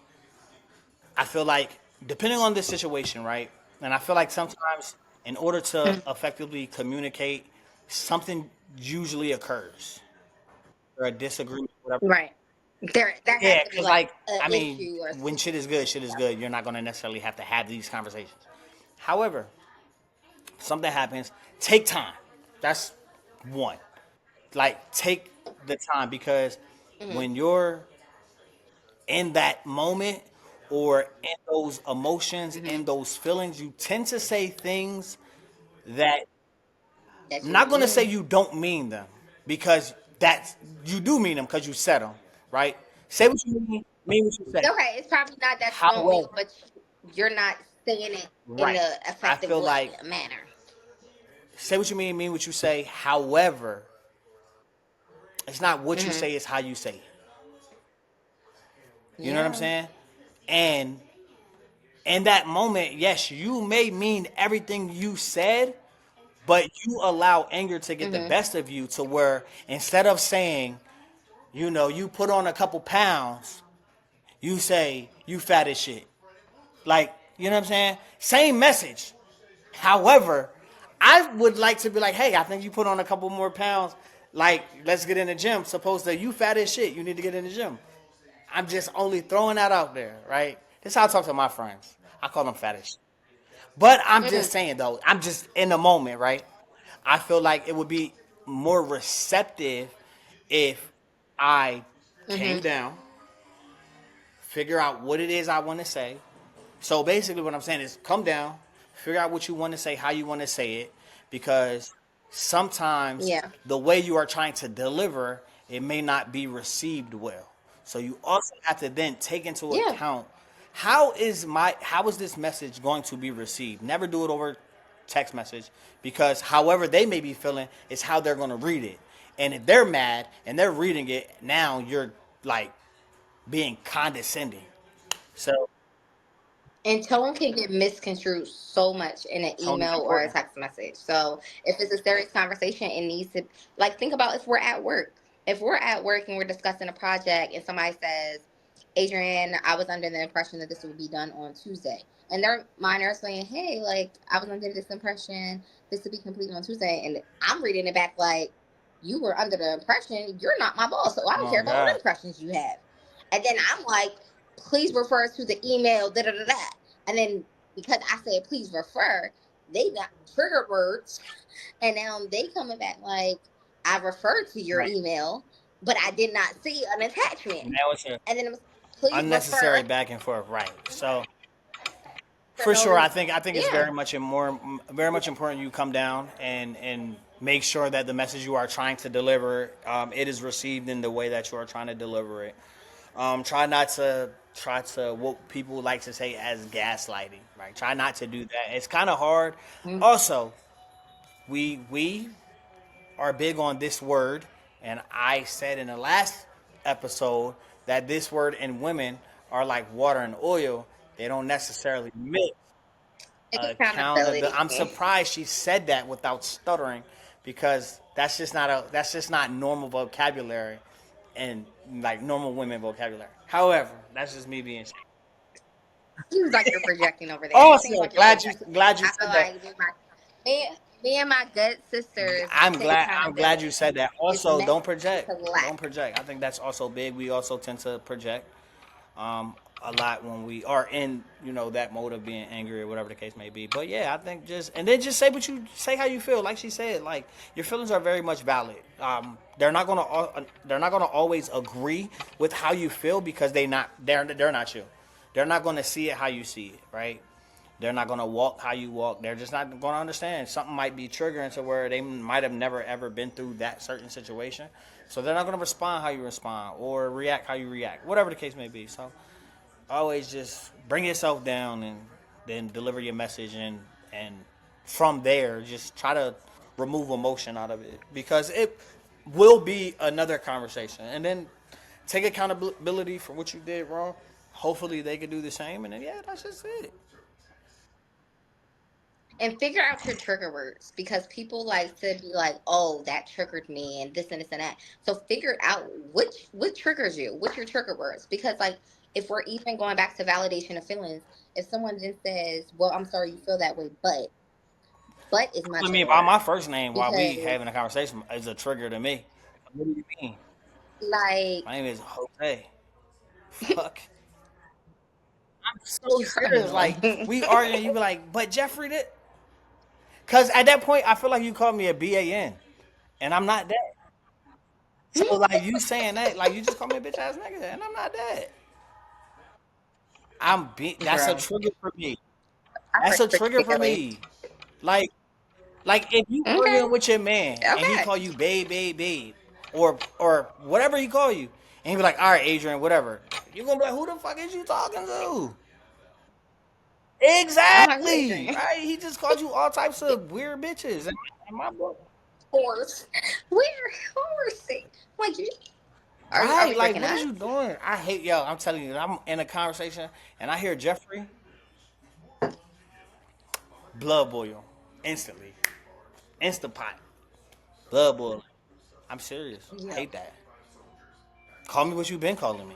I feel like depending on the situation, right? And I feel like sometimes in order to Mm, effectively communicate, something usually occurs or a disagreement, whatever. right. There has Yeah, to be because like like an I mean, issue or when shit is good. You're not gonna necessarily have to have these conversations. However, something happens. Take time. That's one. Like take the time because mm-hmm. when you're in that moment or in those emotions, Hmm. in those feelings, you tend to say things that That I'm you not don't gonna say mean. you don't mean them because that's you do mean them because you said them, right? Say what you mean what you say. Okay, it's probably not that you don't mean, However, you're not saying it in Right. a I effective feel way like manner. say what you mean what you say. However, it's not what you Hmm. say, it's how you say it. You know what I'm Yeah. saying? And in that moment, yes, you may mean everything you said, but you allow anger to get the Hmm. best of you to where instead of saying, you put on a couple pounds, you say, you fat as shit. Like, you know what I'm saying? Same message. However, I would like to be like, hey, I think you put on a couple more pounds. Like, let's get in the gym. Supposed to you fat as shit. You need to get in the gym. I'm just only throwing that out there, right? This is how I talk to my friends. I call them fat as shit. But I'm just Mm. saying though, I'm just in the moment, right? I feel like it would be more receptive if I came Hmm. down, figure out what it is I want to say. So basically, what I'm saying is come down, figure out what you want to say, how you want to say it, because sometimes Yeah. the way you are trying to deliver it may not be received well. So you also have to then take into Yeah. account how is this message going to be received? Never do it over text message because however they may be feeling is how they're going to read it. And if they're mad and they're reading it, now you're like being condescending. So And tone can get misconstrued so much in an tone is email or a important. text message. So if it's a serious conversation, it needs to, like, think about if we're at work. If we're at work and we're discussing a project and somebody says, Adrian, I was under the impression that this would be done on Tuesday. And their mind are saying, hey, like, I was under this impression this would be completed on Tuesday. And I'm reading it back like, you were under the impression you're not my boss. So I don't care Oh about what God. impressions you have. And then I'm like, please refer to the email, da da da da. And then because I said please refer, they got trigger words, and now they coming back like I referred to your Right. email, but I did not see an attachment. Now it's a And then it was please unnecessary refer back and forth. Right. So for for no sure, reason. I think it's Yeah, very much important you come down and make sure that the message you are trying to deliver it is received in the way that you are trying to deliver it. Try to what people like to say as gaslighting. Right. Try not to do that. It's kind of hard. mm, Also, we are big on this word, and I said in the last episode that this word and women are like water and oil. They don't necessarily mix. take Accountability. I'm accountability. surprised she said that without stuttering, because that's just not normal vocabulary, and like normal women vocabulary. However, that's just me being. Seems like you're projecting over there. It seems Also, like you're projecting. glad you I feel said that. like me and my good sisters take I'm glad you accountability. said that. It's Also, meant don't project. to Don't last. project. I think that's also big. We also tend to project a lot when we are in that mode of being angry or whatever the case may be. But yeah, I think just say what you say, how you feel. Like she said, like your feelings are very much valid. They're not gonna always agree with how you feel because they're not you. They're not gonna see it how you see it, right? They're not gonna walk how you walk. They're just not gonna understand. Something might be triggering to where they might have never ever been through that certain situation. So they're not gonna respond how you respond or react how you react, whatever the case may be. So always just bring yourself down and then deliver your message, and from there just try to remove emotion out of it because it will be another conversation, and then take accountability for what you did wrong. Hopefully they could do the same, and then yeah, that's just it. And figure out your trigger words because people like to be like, "Oh, that triggered me," and this and this and that. So figure out what triggers you, what's your trigger words. Because like, if we're even going back to validation of feelings, if someone then says, "Well, I'm sorry you feel that way," but is my I mean, trigger by word my first name while we because having a conversation is a trigger to me. What do you mean? like, My name is Jose. Fuck. I'm so I serious. know. Like we arguing, you be like, but Jeffrey did. Cause at that point, I feel like you called me a BAN, and I'm not that. So like you saying that, like you just called me a bitch ass nigga, and I'm not that. That's a Bro, trigger for me. I That's a trigger for particularly me. Like if you okay, arguing with your man and he okay. call you babe, or whatever he call you, and he be like, all right, Adrian, whatever. You gonna be like, who the fuck is you talking to? I'm hungry, Exactly. Adrian. Of Right? He just called you all types of weird bitches. In my book. course. We're horsing. Like, are Right? we Like, breaking what up? is you doing? I hate yo. I'm telling you, I'm in a conversation and I hear Jeffrey, blood boil, instantly, Instapot, blood boil. I'm serious. I Yeah. hate that. Call me what you've been calling me.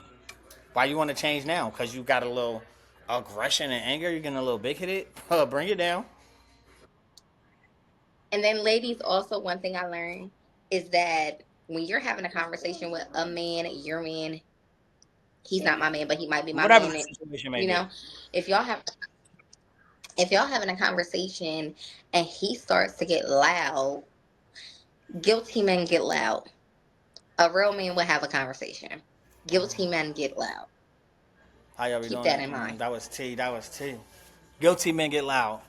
Why you want to change now? Because you got a little aggression and anger. You're getting a little big headed. Bring it down. And then, ladies, also one thing I learned is that when you're having a conversation with a man, your man, he's not my man, but he might be my Whatever man. the situation may You be. know, if y'all have if y'all having a conversation and he starts to get loud, guilty men get loud. A real man would have a conversation. Guilty men get loud. How y'all be Keep doing that it? in mind. That was T. That was T. Guilty men get loud.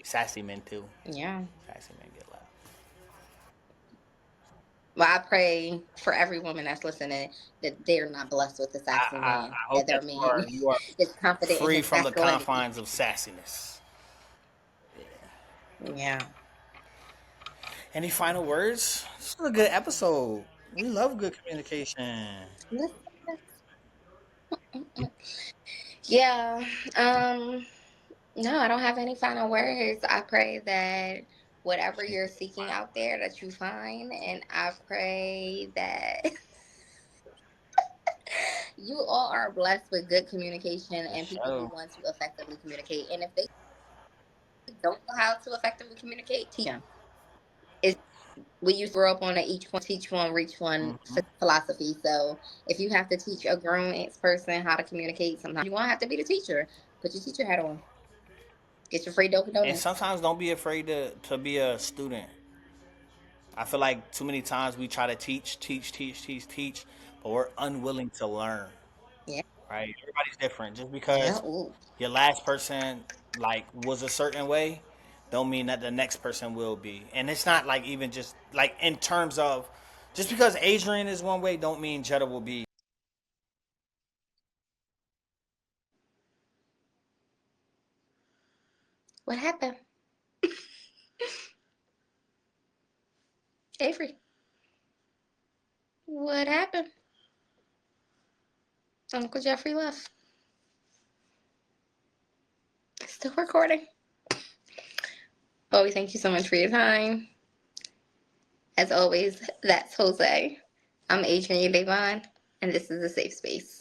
Sassy men too. Yeah. Sassy men get loud. Well, I pray for every woman that's listening that they're not blessed with a sassy man, I hope that that their man you are is confident in free his from the masculinity. confines of sassiness. Yeah. Any final words? This is a good episode. We love good communication. Listen, yeah. Um, no, I don't have any final words. I pray that whatever you're seeking out there that you find, and I pray that you all are blessed with good communication For and people who sure. want to effectively communicate. And if they don't know how to effectively communicate, teach them. We used to grow up on a each one teach one reach one Hmm. philosophy. So if you have to teach a grown person how to communicate, sometimes you won't have to be the teacher. Put your teacher hat on. Get your free Dunkin' And Donuts. sometimes don't be afraid to be a student. I feel like too many times we try to teach, but we're unwilling to learn. Yeah. Right? Everybody's different. Just Yeah. because Ooh. your last person like was a certain way, don't mean that the next person will be. And it's not like even just like in terms of just because Adrian is one way, don't mean Jetta will be. What happened? Avery. What happened? Uncle Jeffrey left. Still recording. Chloe, thank you so much for your time. As always, that's Jose. I'm Adrian Devon, and this is a safe space.